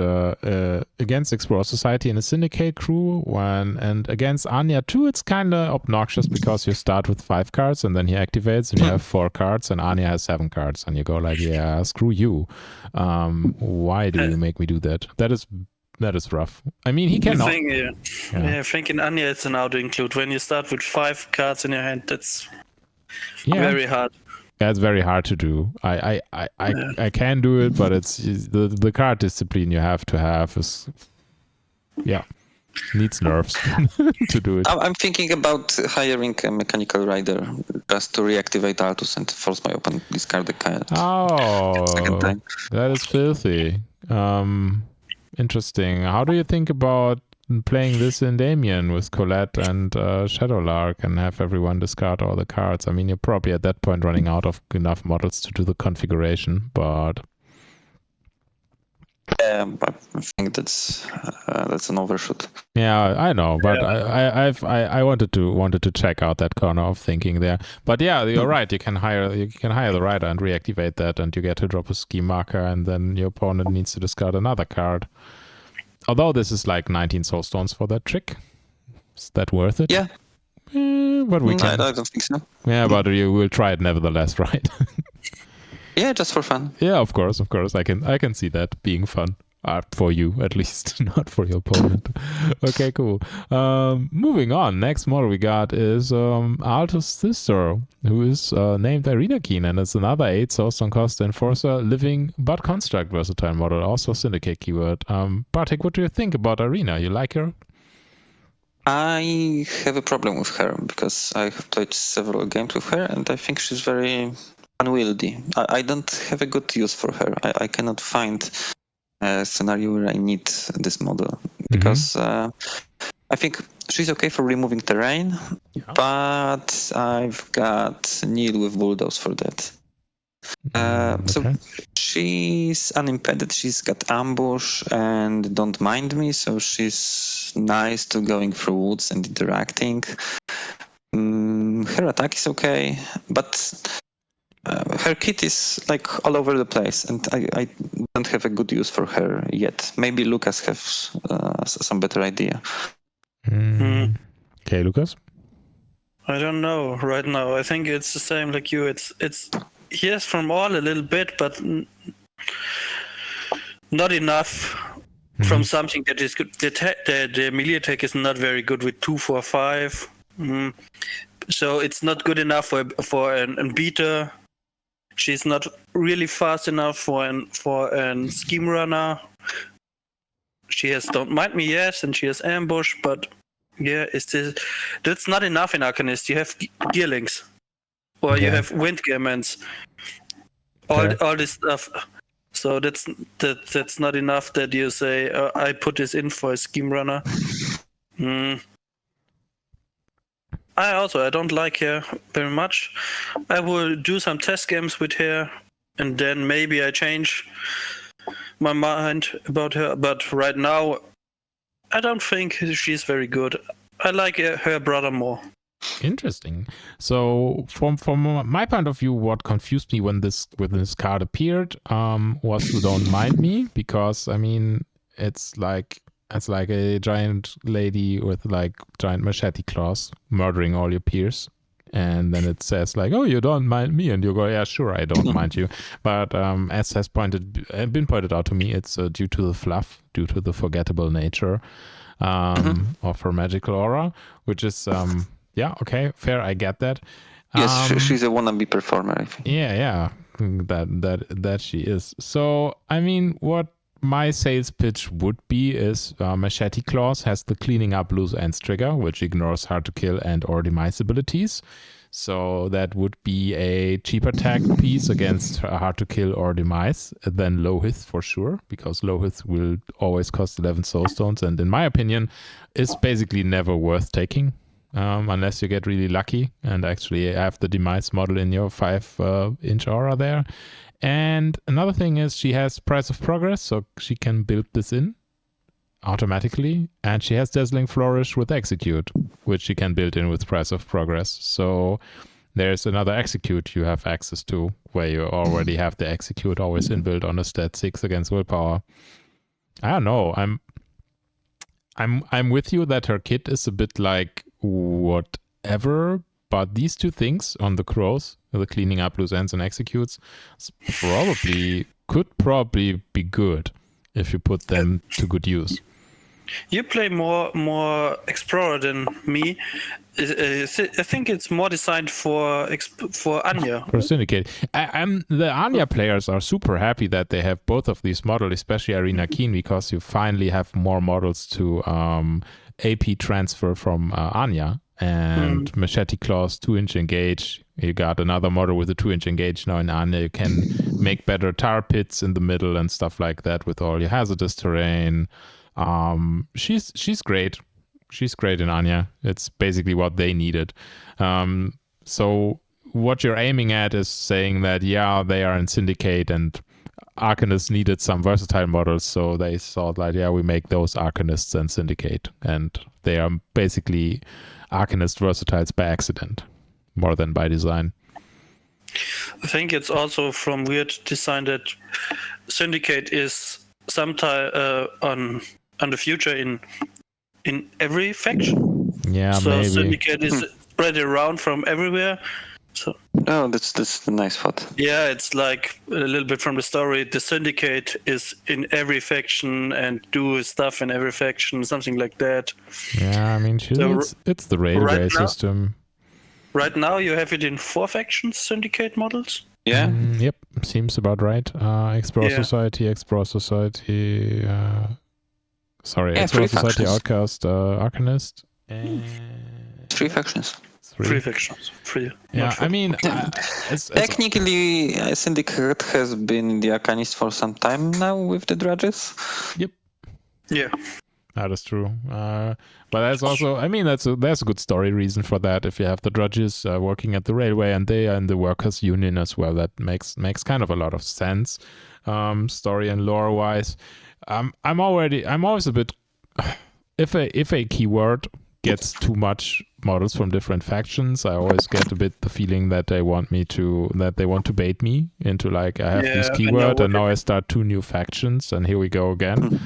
against Explorer Society in a Syndicate crew. And against Anya too, it's kind of obnoxious because you start with 5 cards and then he activates and you have 4 cards and Anya has 7 cards and you go like, yeah, screw you. Why do you make me do that? That is rough. I mean, he can. I think in Anya it's an auto include. When you start with 5 cards in your hand, that's very hard. Yeah, it's very hard to do. I can do it, but it's the card discipline you have to have is needs nerves to do it. I'm thinking about hiring a mechanical rider just to reactivate Altus and force my opponent to discard the card. Second time. That is filthy. Interesting. How do you think about playing this in Damian with Colette and Shadowlark and have everyone discard all the cards? I mean, you're probably at that point running out of enough models to do the configuration, but... I think that's an overshoot. Yeah, I know, but I wanted to check out that corner of thinking there. But yeah, you're right. You can hire the rider and reactivate that, and you get to drop a scheme marker, and then your opponent needs to discard another card. Although this is like 19 soulstones for that trick, is that worth it? Yeah. But we can. I don't think so. Yeah, but you will try it nevertheless, right? Yeah, just for fun. Yeah, of course. I can see that being fun. For you, at least, not for your opponent. Okay, cool. Moving on. Next model we got is Altus' sister, who is named Arena Keen, and it's another 8 soulstone cost enforcer, living but construct versatile model, also syndicate keyword. Bartek, what do you think about Arena? You like her? I have a problem with her because I have played several games with her, and I think she's very unwieldy. I don't have a good use for her. I cannot find a scenario where I need this model because I think she's okay for removing terrain, but I've got need with bulldoze for that. So she's unimpeded, she's got ambush and don't mind me, so she's nice to going through woods and interacting. Her attack is okay, but her kit is like all over the place, and I don't have a good use for her yet. Maybe Lucas has some better idea. Okay, Lucas? I don't know right now. I think it's the same like you. It's yes, from all a little bit, but not enough from something that is good. The melee attack is not very good with 2, 4, 5. So it's not good enough for an beater. She's not really fast enough for an scheme runner. She has don't mind me, yes, and she has ambush, but yeah, that's not enough in Arcanist. You have gearlings, or you have wind gammons, all this stuff. So that's not enough that you say I put this in for a scheme runner. I don't like her very much. I will do some test games with her, and then maybe I change my mind about her. But right now, I don't think she's very good. I like her brother more. Interesting. So from my point of view, what confused me when this card appeared was "Don't Mind Me," because I mean it's like It's like a giant lady with like giant machete claws murdering all your peers. And then it says like, oh, you don't mind me. And you go, yeah, sure, I don't mind you. But as has been pointed out to me, it's due to the fluff, due to the forgettable nature of her magical aura, which is, yeah, okay, fair, I get that. Yes, she's a wannabe performer, I think. Yeah, that she is. So, I mean, what my sales pitch would be is Machete Claws has the cleaning up loose ends trigger, which ignores hard to kill and or demise abilities. So that would be a cheaper tag piece against hard to kill or demise than Lohith for sure, because Lohith will always cost 11 soul stones, and in my opinion, is basically never worth taking. Unless you get really lucky and actually have the demise model in your 5-inch aura there. And another thing is she has Price of Progress, so she can build this in automatically. And she has Dazzling Flourish with Execute, which she can build in with Price of Progress. So there's another Execute you have access to, where you already have the Execute always inbuilt on a stat 6 against willpower. I don't know. I'm with you that her kit is a bit like whatever, but these two things on the crows, the cleaning up loose ends and executes, could probably be good if you put them to good use. You play more Explorer than me. I think it's more designed for Anya. For Syndicate. The Anya players are super happy that they have both of these models, especially Arena Keen, because you finally have more models to AP transfer from Anya. And Machete Claws 2-inch engage. You got another model with a 2-inch engage now in Anya. You can make better tar pits in the middle and stuff like that with all your hazardous terrain. She's great. She's great in Anya. It's basically what they needed. So what you're aiming at is saying that, yeah, they are in Syndicate and Arcanists needed some versatile models, so they thought like, yeah, we make those Arcanists and Syndicate. And they are basically Arcanist versatiles by accident, more than by design. I think it's also from weird design that Syndicate is sometime on the future in every faction. Yeah, so maybe. Syndicate is spread around from everywhere. So that's a nice thought. yeah, it's like a little bit from the story. The Syndicate is in every faction and do stuff in every faction, something like that. Yeah, I mean, it's the railway system. Right now, you have it in 4 factions, Syndicate models. Yeah. Yep, seems about right. Explore Society, Explore Society, Outcast, Arcanist, and 3 factions. 3 factions. 3. Yeah, I mean, technically, Syndicate has been in the Arcanist for some time now with the Drudges. Yep. Yeah. That is true. But that's also, I mean, there's a good story reason for that. If you have the Drudges working at the railway and they are in the workers' union as well, that makes kind of a lot of sense, story and lore wise. I'm always a bit, if a keyword gets too much models from different factions, I always get a bit the feeling that they want to bait me into like, I have this keyword and now I start 2 new factions and here we go again.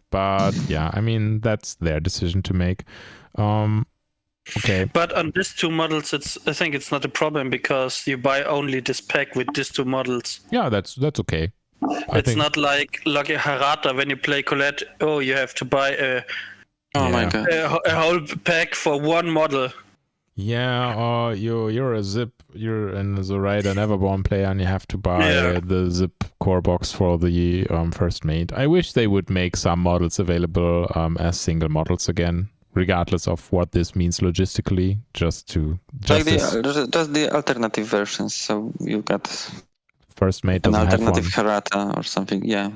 But yeah, I mean, that's their decision to make. Okay. But on these 2 models, I think it's not a problem because you buy only this pack with these 2 models. Yeah, that's okay. It's not like a Harata when you play Colette. Oh, you have to buy my god! A whole pack for 1 model. Yeah, or you're a Zip, you're in the Rider Neverborn player, and you have to buy the Zip core box for the first mate. I wish they would make some models available as single models again, regardless of what this means logistically. Just the alternative versions. So you've got first mate an doesn't alternative have one. Harata or something. Yeah.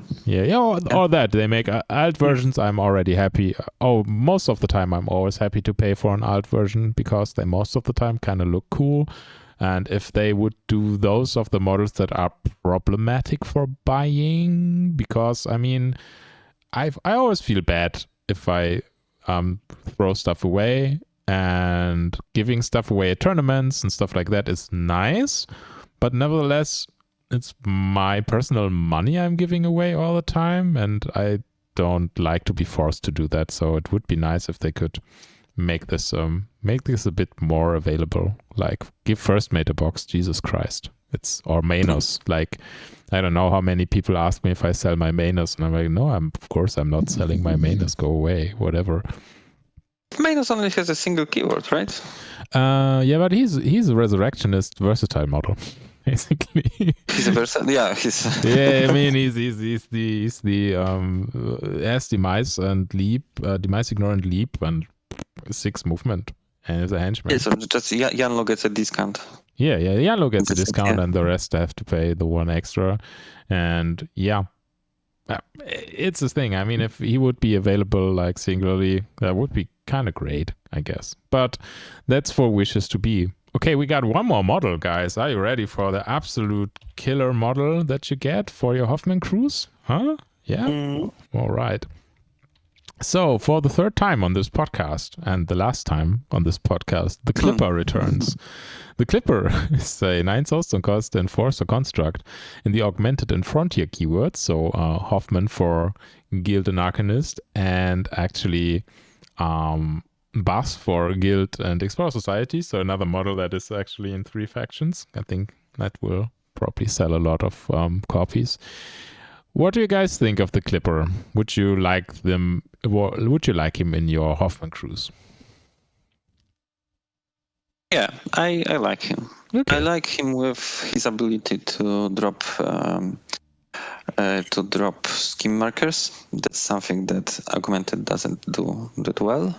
Or that they make alt versions. I'm already happy. Most of the time I'm always happy to pay for an alt version because they most of the time kind of look cool. And if they would do those of the models that are problematic for buying, because I mean, I always feel bad if I throw stuff away, and giving stuff away at tournaments and stuff like that is nice, but nevertheless, it's my personal money I'm giving away all the time, and I don't like to be forced to do that. So it would be nice if they could make this a bit more available. Like give First Mate a box, Jesus Christ. Or Manos. Like I don't know how many people ask me if I sell my Manos, and I'm like, no, of course I'm not selling my Manos. Go away, whatever. Manos only has a single keyword, right? Yeah, but he's a resurrectionist versatile model, basically. He's a versatile. Yeah, I mean he's the has demise and leap, demise, ignore and leap, and 6 movement, and is a henchman. Yeah, so just Yanlo gets a discount. Yeah, Yanlo gets a discount, and the rest have to pay the 1 extra. And yeah, it's the thing. I mean, if he would be available like singularly, that would be kind of great, I guess. But that's for wishes to be. Okay, we got one more model, guys. Are you ready for the absolute killer model that you get for your Hoffman cruise? Huh? Yeah? All right. So, for the 3rd time on this podcast, and the last time on this podcast, the Clipper returns. The Clipper is a 9 soulstone cost enforcer construct in the augmented and frontier keywords. So, Hoffman for Guild and Arcanist, and actually Bass for Guild and Explorer Society. So, another model that is actually in 3 factions. I think that will probably sell a lot of copies. What do you guys think of the Clipper? Would you like him in your Hoffman cruise? Yeah, I like him. Okay. I like him with his ability to drop scheme markers. That's something that Augmented doesn't do that well.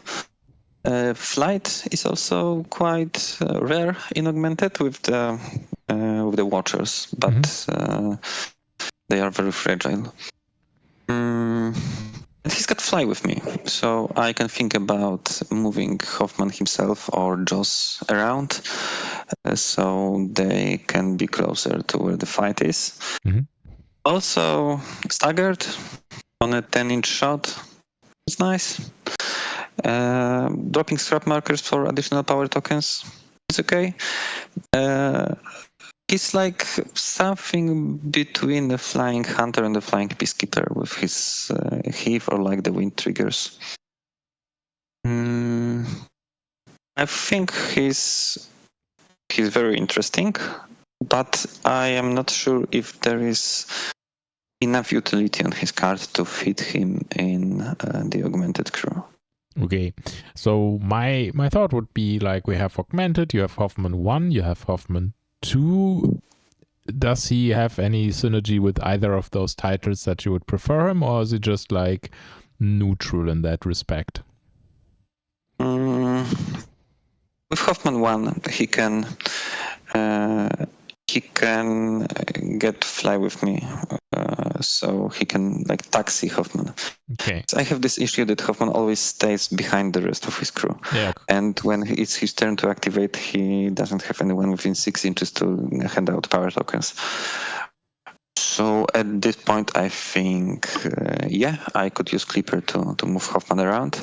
Flight is also quite rare in Augmented with the Watchers, but they are very fragile. He's got Fly with me, so I can think about moving Hoffman himself or Joss around, so they can be closer to where the fight is. Also, staggered on a 10-inch shot. It's nice. Dropping scrap markers for additional power tokens. It's okay. He's like something between the Flying Hunter and the Flying Peacekeeper with his heave or like the wind triggers. I think he's very interesting, but I am not sure if there is enough utility on his card to fit him in the Augmented crew. Okay, so my thought would be like we have Augmented, you have Hoffman 1, you have Hoffman 2. Does he have any synergy with either of those titles that you would prefer him, or is he just like neutral in that respect? With Hoffman 1, he can get Fly with me, so he can like taxi Hoffman. Okay. So I have this issue that Hoffman always stays behind the rest of his crew. Yeah. And when it's his turn to activate, he doesn't have anyone within 6 inches to hand out power tokens. So at this point, I think, I could use Clipper to move Hoffman around.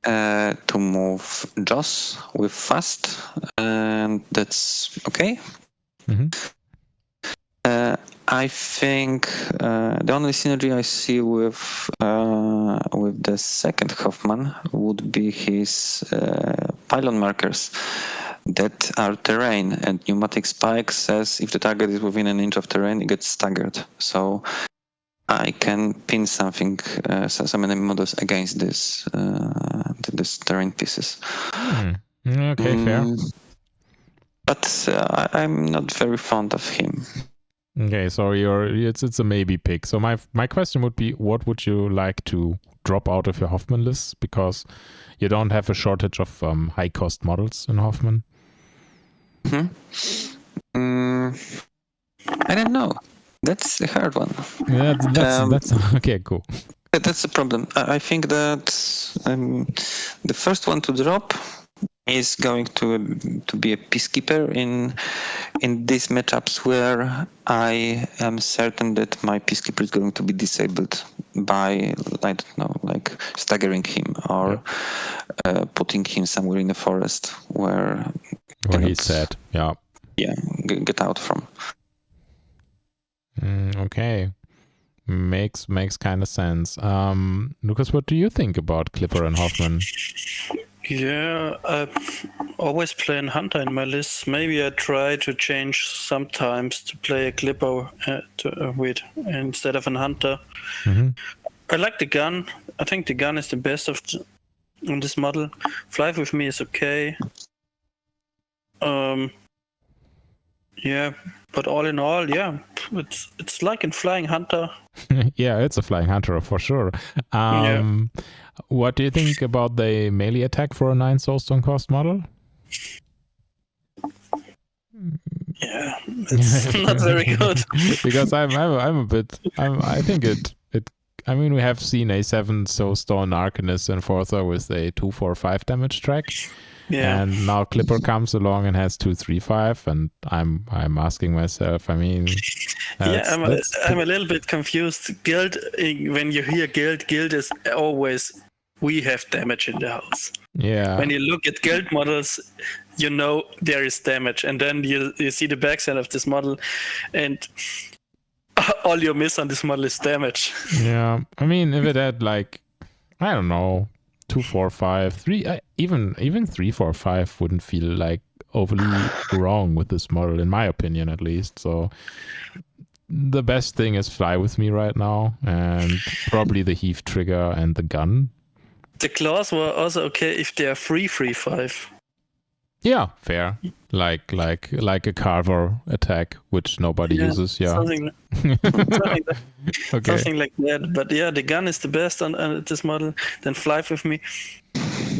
To move Joss with Fast, and that's okay. I think the only synergy I see with the second Hoffman would be his pylon markers that are terrain, and pneumatic spike says if the target is within an inch of terrain, it gets staggered. So I can pin something, some enemy models against this terrain pieces. Okay, fair. But I'm not very fond of him. Okay, so it's a maybe pick. So my question would be, what would you like to drop out of your Hoffman list? Because you don't have a shortage of high cost models in Hoffman. I don't know. That's a hard one. Yeah, that's okay. Cool. That's the problem. I think that the first one to drop is going to be a Peacekeeper in these matchups where I am certain that my Peacekeeper is going to be disabled by, I don't know, like staggering him or putting him somewhere in the forest where he's sad. Yeah, get out from. Okay. makes kind of sense. Lucas, what do you think about Clipper and Hoffman? Yeah, I always play a Hunter in my list. Maybe I try to change sometimes to play a Clipper with instead of a Hunter. Mm-hmm. I like the gun. I think the gun is the best on this model. Fly with me is okay. Yeah, but all in all, yeah, it's like a flying Hunter. Yeah, it's a flying Hunter for sure. What do you think about the melee attack for a 9 soulstone cost model? Yeah, it's not very good. Because I think it. I mean, we have seen a 7 soulstone Arcanist enforcer with a 2/4/5 damage track. Yeah. And now Clipper comes along and has 2/3/5, and I'm asking myself, I mean, I'm a little bit confused. Guild, when you hear guild is always we have damage in the house. Yeah. When you look at guild models, you know there is damage, and then you see the backside of this model, and all you miss on this model is damage. Yeah, I mean, if it had like, I don't know, 2/4/5, 3, even 3/4/5 wouldn't feel like overly wrong with this model, in my opinion, at least. So the best thing is fly with me right now, and probably the heave trigger and the gun. The claws were also okay if they are 3/3/5. Yeah, fair. Like a carver attack, which nobody uses. Yeah, something like that. But yeah, the gun is the best on this model. Then fly with me.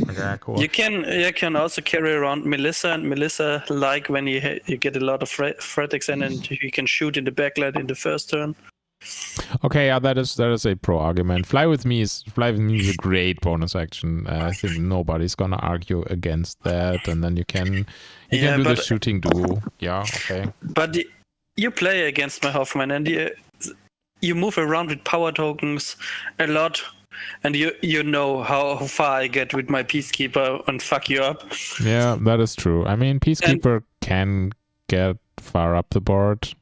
Okay, cool. You can also carry around Melissa, and Melissa like when you get a lot of fretics in, and you can shoot in the backlight in the first turn. Okay, yeah, that is a pro argument. Fly with me is a great bonus action. I think nobody's gonna argue against that. And then you can do the shooting duo. Yeah, okay. But you play against my Hoffman, and you move around with power tokens a lot, and you know how far I get with my Peacekeeper and fuck you up. Yeah, that is true. I mean, Peacekeeper can get far up the board.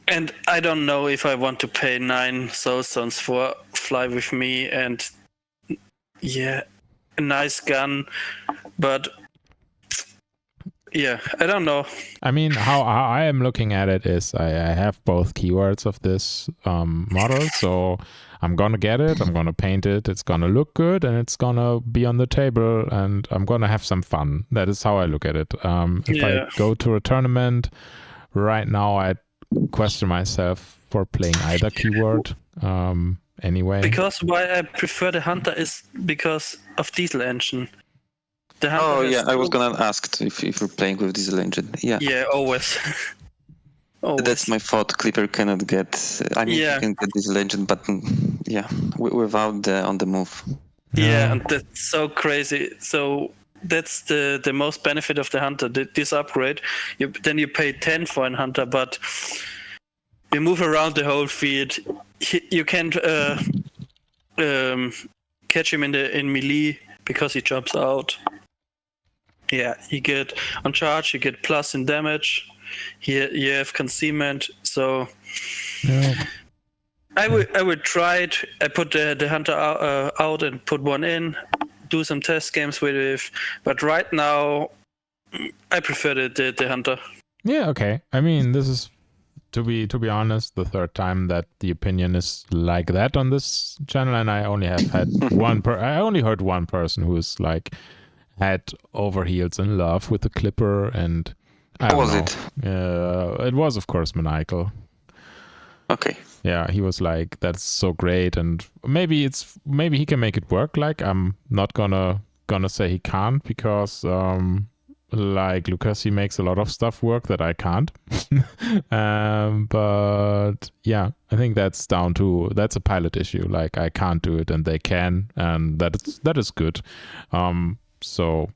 And I don't know if I want to pay 9 soulstones for fly with me, and yeah, a nice gun, but yeah, I don't know. I mean, how I am looking at it is I have both keywords of this model, so I'm gonna get it, I'm gonna paint it, it's gonna look good, and it's gonna be on the table, and I'm gonna have some fun. That is how I look at it. If I go to a tournament right now, I question myself for playing either keyword anyway. Because why I prefer the Hunter is because of Diesel Engine. The Hunter I was gonna ask if you're playing with Diesel Engine. Yeah, always. That's my thought. Clipper cannot get. I mean, you can get Diesel Engine, but without the on the move. Yeah, and that's so crazy. So that's the most benefit of the Hunter. This upgrade, then you pay 10 for a Hunter, but you move around the whole field. You can't catch him in melee because he jumps out. Yeah, you get on charge. You get plus in damage. Here you have concealment. So I would try it. I put the Hunter out and put one in. Do some test games with it, but right now I prefer the Hunter. Yeah, okay. I mean, this is to be honest, the third time that the opinion is like that on this channel, and I only have had I only heard one person who's like had overheals in love with the Clipper, and I don't know. It was, of course, Maniacal. Okay. Yeah, he was like, that's so great, and maybe he can make it work. Like, I'm not gonna say he can't, because like Lucas, he makes a lot of stuff work that I can't. But yeah, I think that's a pilot issue. Like, I can't do it and they can, and that is good. So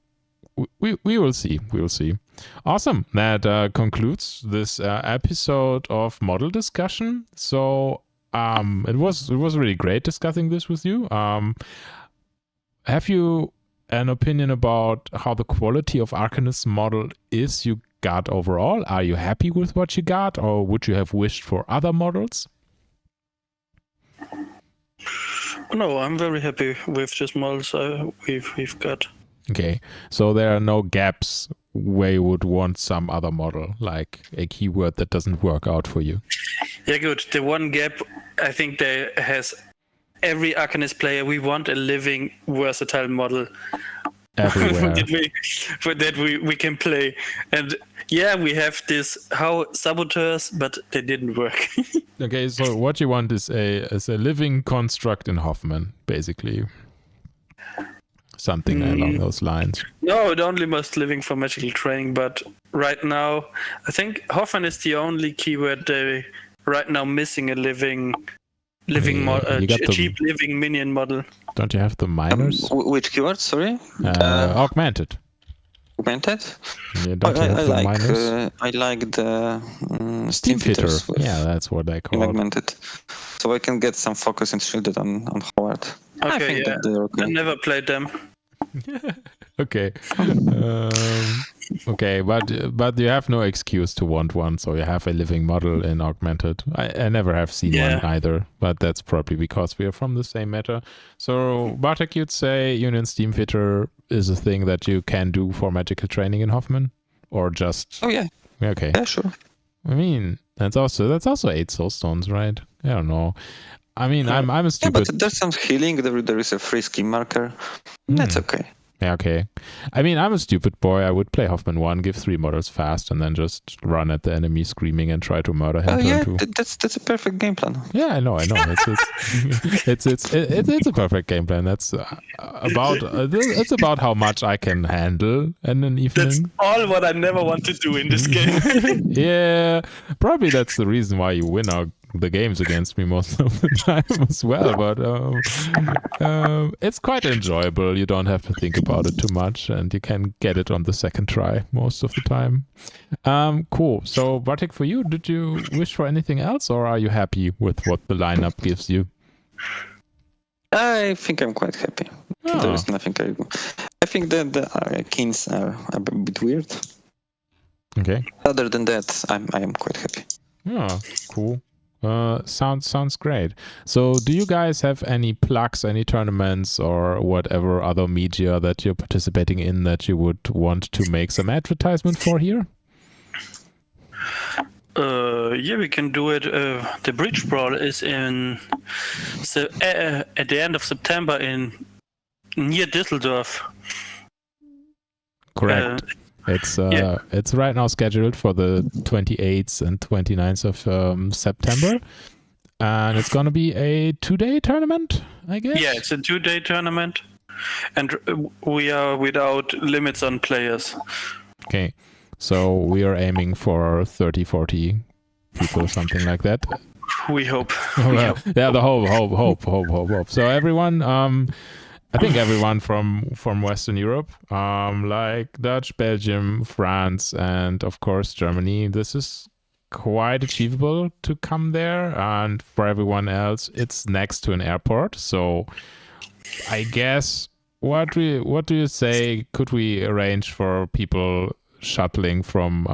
we will see. We will see. Awesome. That concludes this episode of Model Discussion. So it was really great discussing this with you. Have you an opinion about how the quality of Arcanist model is you got overall? Are you happy with what you got, or would you have wished for other models? No, I'm very happy with this models we've got. Okay, so there are no gaps where you would want some other model, like a keyword that doesn't work out for you. Yeah, good. The one gap I think there has every Arcanist player. We want a living, versatile model Everywhere. that we can play. And yeah, we have this saboteurs, but they didn't work. Okay, so what you want is a living construct in Hoffman, basically. Something along those lines. No, it only must living for magical training, but right now I think Hoffman is the only keyword they right now missing a cheap living minion model. Don't you have the miners? Which keyword? Sorry. Augmented. Augmented. Yeah, don't you have the miners? I like the Steam fitter. fitters with Yeah, that's what they call it. augmented, so I can get some focus and shielded on Howard. I Okay, think yeah. that they're okay. I never played them. Okay. Okay, but you have no excuse to want one, so you have a living model in augmented. I never have seen one either, but that's probably because we are from the same meta. So Bartek, you'd say Union Steam Fitter is a thing that you can do for magical training in Hoffman, or just? Oh yeah. Okay. Yeah, sure. I mean, that's also 8 soulstones, right? I don't know. I mean, I'm a stupid. Yeah, but there's some healing. There is a free scheme marker. That's okay. Yeah, okay. I mean, I'm a stupid boy. I would play Hoffman 1, give 3 models fast, and then just run at the enemy screaming and try to murder him. That's a perfect game plan. Yeah, I know. It's a perfect game plan. That's it's about how much I can handle in an evening. That's all what I never want to do in this game. Yeah, probably that's the reason why you win the games against me most of the time as well, but it's quite enjoyable. You don't have to think about it too much, and you can get it on the second try most of the time. Cool. So Bartek, for you, did you wish for anything else, or are you happy with what the lineup gives you? I think I'm quite happy. There is nothing I think that the Arcanists are a bit weird. Okay. Other than that, I am quite happy. Yeah, cool. Sounds great. So do you guys have any plugs, any tournaments, or whatever other media that you're participating in that you would want to make some advertisement for here? Yeah, we can do it. The Bridge Brawl is at the end of September near Düsseldorf. Correct. It's right now scheduled for the 28th and 29th of September, and it's going to be a 2-day tournament, I guess. Yeah, it's a 2-day tournament, and we are without limits on players. Okay, so we are aiming for 30-40 people, something like that. We hope. Yeah, the hope. So everyone, I think everyone from Western Europe, like Dutch, Belgium, France, and of course Germany, this is quite achievable to come there. And for everyone else, it's next to an airport. So I guess what do you say? Could we arrange for people shuttling from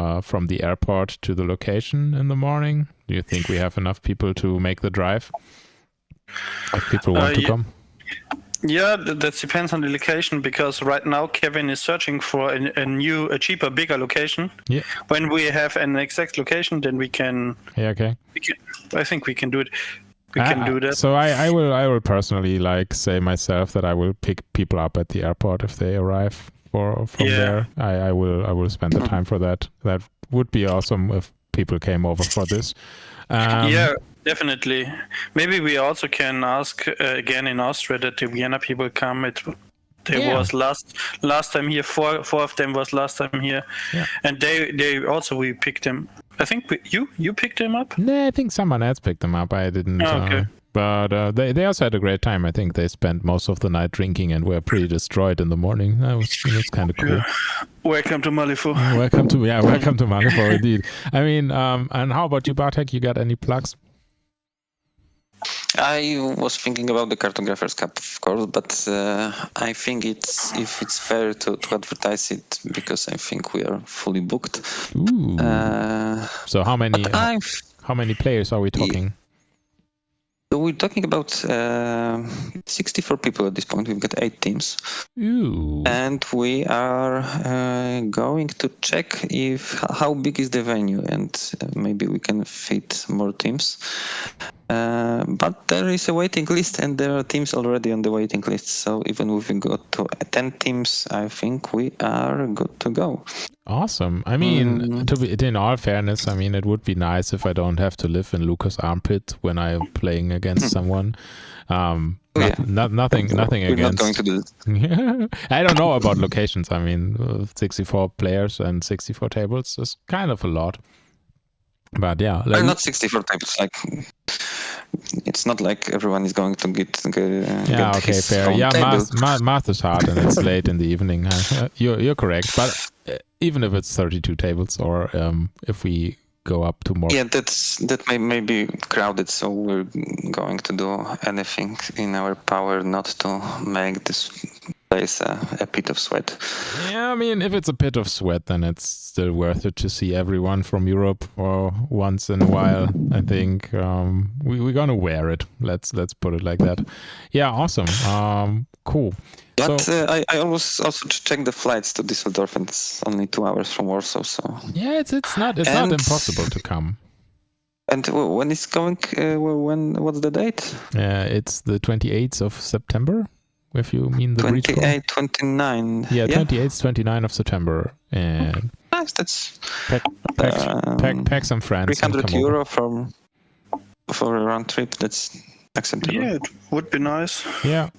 the airport to the location in the morning? Do you think we have enough people to make the drive? If people want to come? Yeah, that depends on the location, because right now Kevin is searching for a cheaper, bigger location. Yeah. When we have an exact location, then we can. Yeah, okay. I think we can do it. We can do that. So I will personally say myself that I will pick people up at the airport if they arrive from there. I will spend the time for that. That would be awesome if people came over for this. Yeah. Definitely. Maybe we also can ask again in Austria that the Vienna people come. Was last time here. Four of them was last time here, and they also we picked them. I think you picked them up. No, I think someone else picked them up. I didn't. Okay. But they also had a great time. I think they spent most of the night drinking and were pretty destroyed in the morning. That was kind of cool. Yeah. Welcome to Malifaux. Welcome to Malifaux indeed. I mean, and how about you, Bartek? You got any plugs? I was thinking about the Cartographer's Cup, of course, but I think if it's fair to advertise it, because I think we are fully booked. Ooh. So how many players are we talking? We're talking about 64 people at this point. We've got 8 teams. Ooh. And we are going to check how big is the venue, and maybe we can fit more teams. But there is a waiting list, and there are teams already on the waiting list. So even if we got to 10 teams, I think we are good to go. Awesome. I mean, in all fairness, I mean, it would be nice if I don't have to live in Lucas' armpit when I'm playing against someone. Nothing We're against. not going to do it. I don't know about locations. I mean, 64 players and 64 tables is kind of a lot. But yeah, Well, not 64 tables. Like, it's not like everyone is going to get okay, his fair. own Yeah, table. math is hard and it's late in the evening. You're correct. But even if it's 32 tables, or if we go up to more. Yeah, that may be crowded, so we're going to do anything in our power not to make this place a pit of sweat. Yeah, I mean, if it's a pit of sweat, then it's still worth it to see everyone from Europe or once in a while. I think we're gonna wear it. Let's put it like that. Yeah, awesome. Cool. But so, I always also check the flights to Düsseldorf, and it's only 2 hours from Warsaw. So yeah, it's not impossible to come. And when it's going? What's the date? It's the 28th of September. If you mean the 28, 29. Yeah, 28th, 29th of September. And nice, that's pack some friends. 300 euro for a round trip. That's acceptable. Yeah, it would be nice. Yeah,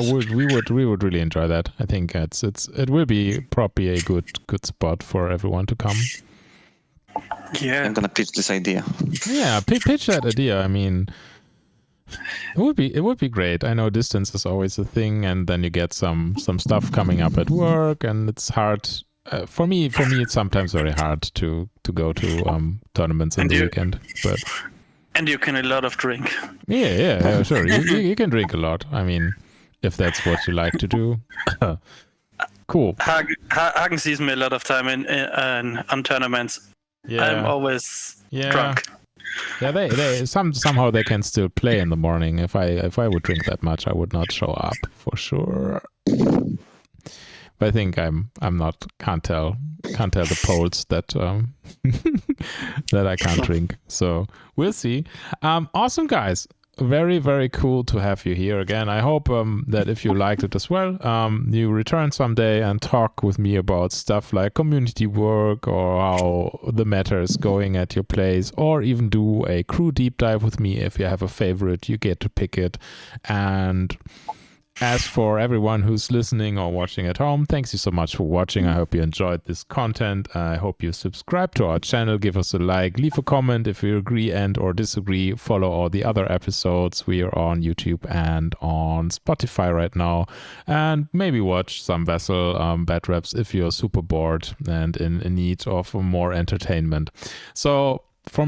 we would really enjoy that. I think it will be probably a good spot for everyone to come. Yeah, I'm gonna pitch this idea. Yeah, pitch that idea. I mean, it would be great. I know distance is always a thing, and then you get some stuff coming up at work, and it's hard. For me, it's sometimes very hard to go to tournaments in the weekend. But and you can a lot of drink. Yeah, sure. You can drink a lot. I mean, if that's what you like to do. Cool. Hagen sees me a lot of time on tournaments. Yeah. I'm always drunk. Yeah, they somehow they can still play in the morning. If I would drink that much, I would not show up for sure. But I think I'm not can't tell the polls that that I can't drink. So we'll see. Awesome guys. Very, very cool to have you here again. I hope that if you liked it as well, you return someday and talk with me about stuff like community work or how the meta is going at your place, or even do a crew deep dive with me. If you have a favorite, you get to pick it. And as for everyone who's listening or watching at home, thanks you so much for watching. I hope you enjoyed this content. I hope you subscribe to our channel, give us a like, leave a comment if you agree and or disagree, follow all the other episodes. We are on YouTube and on Spotify right now, and maybe watch some Vessel bad reps if you're super bored and in need of more entertainment. So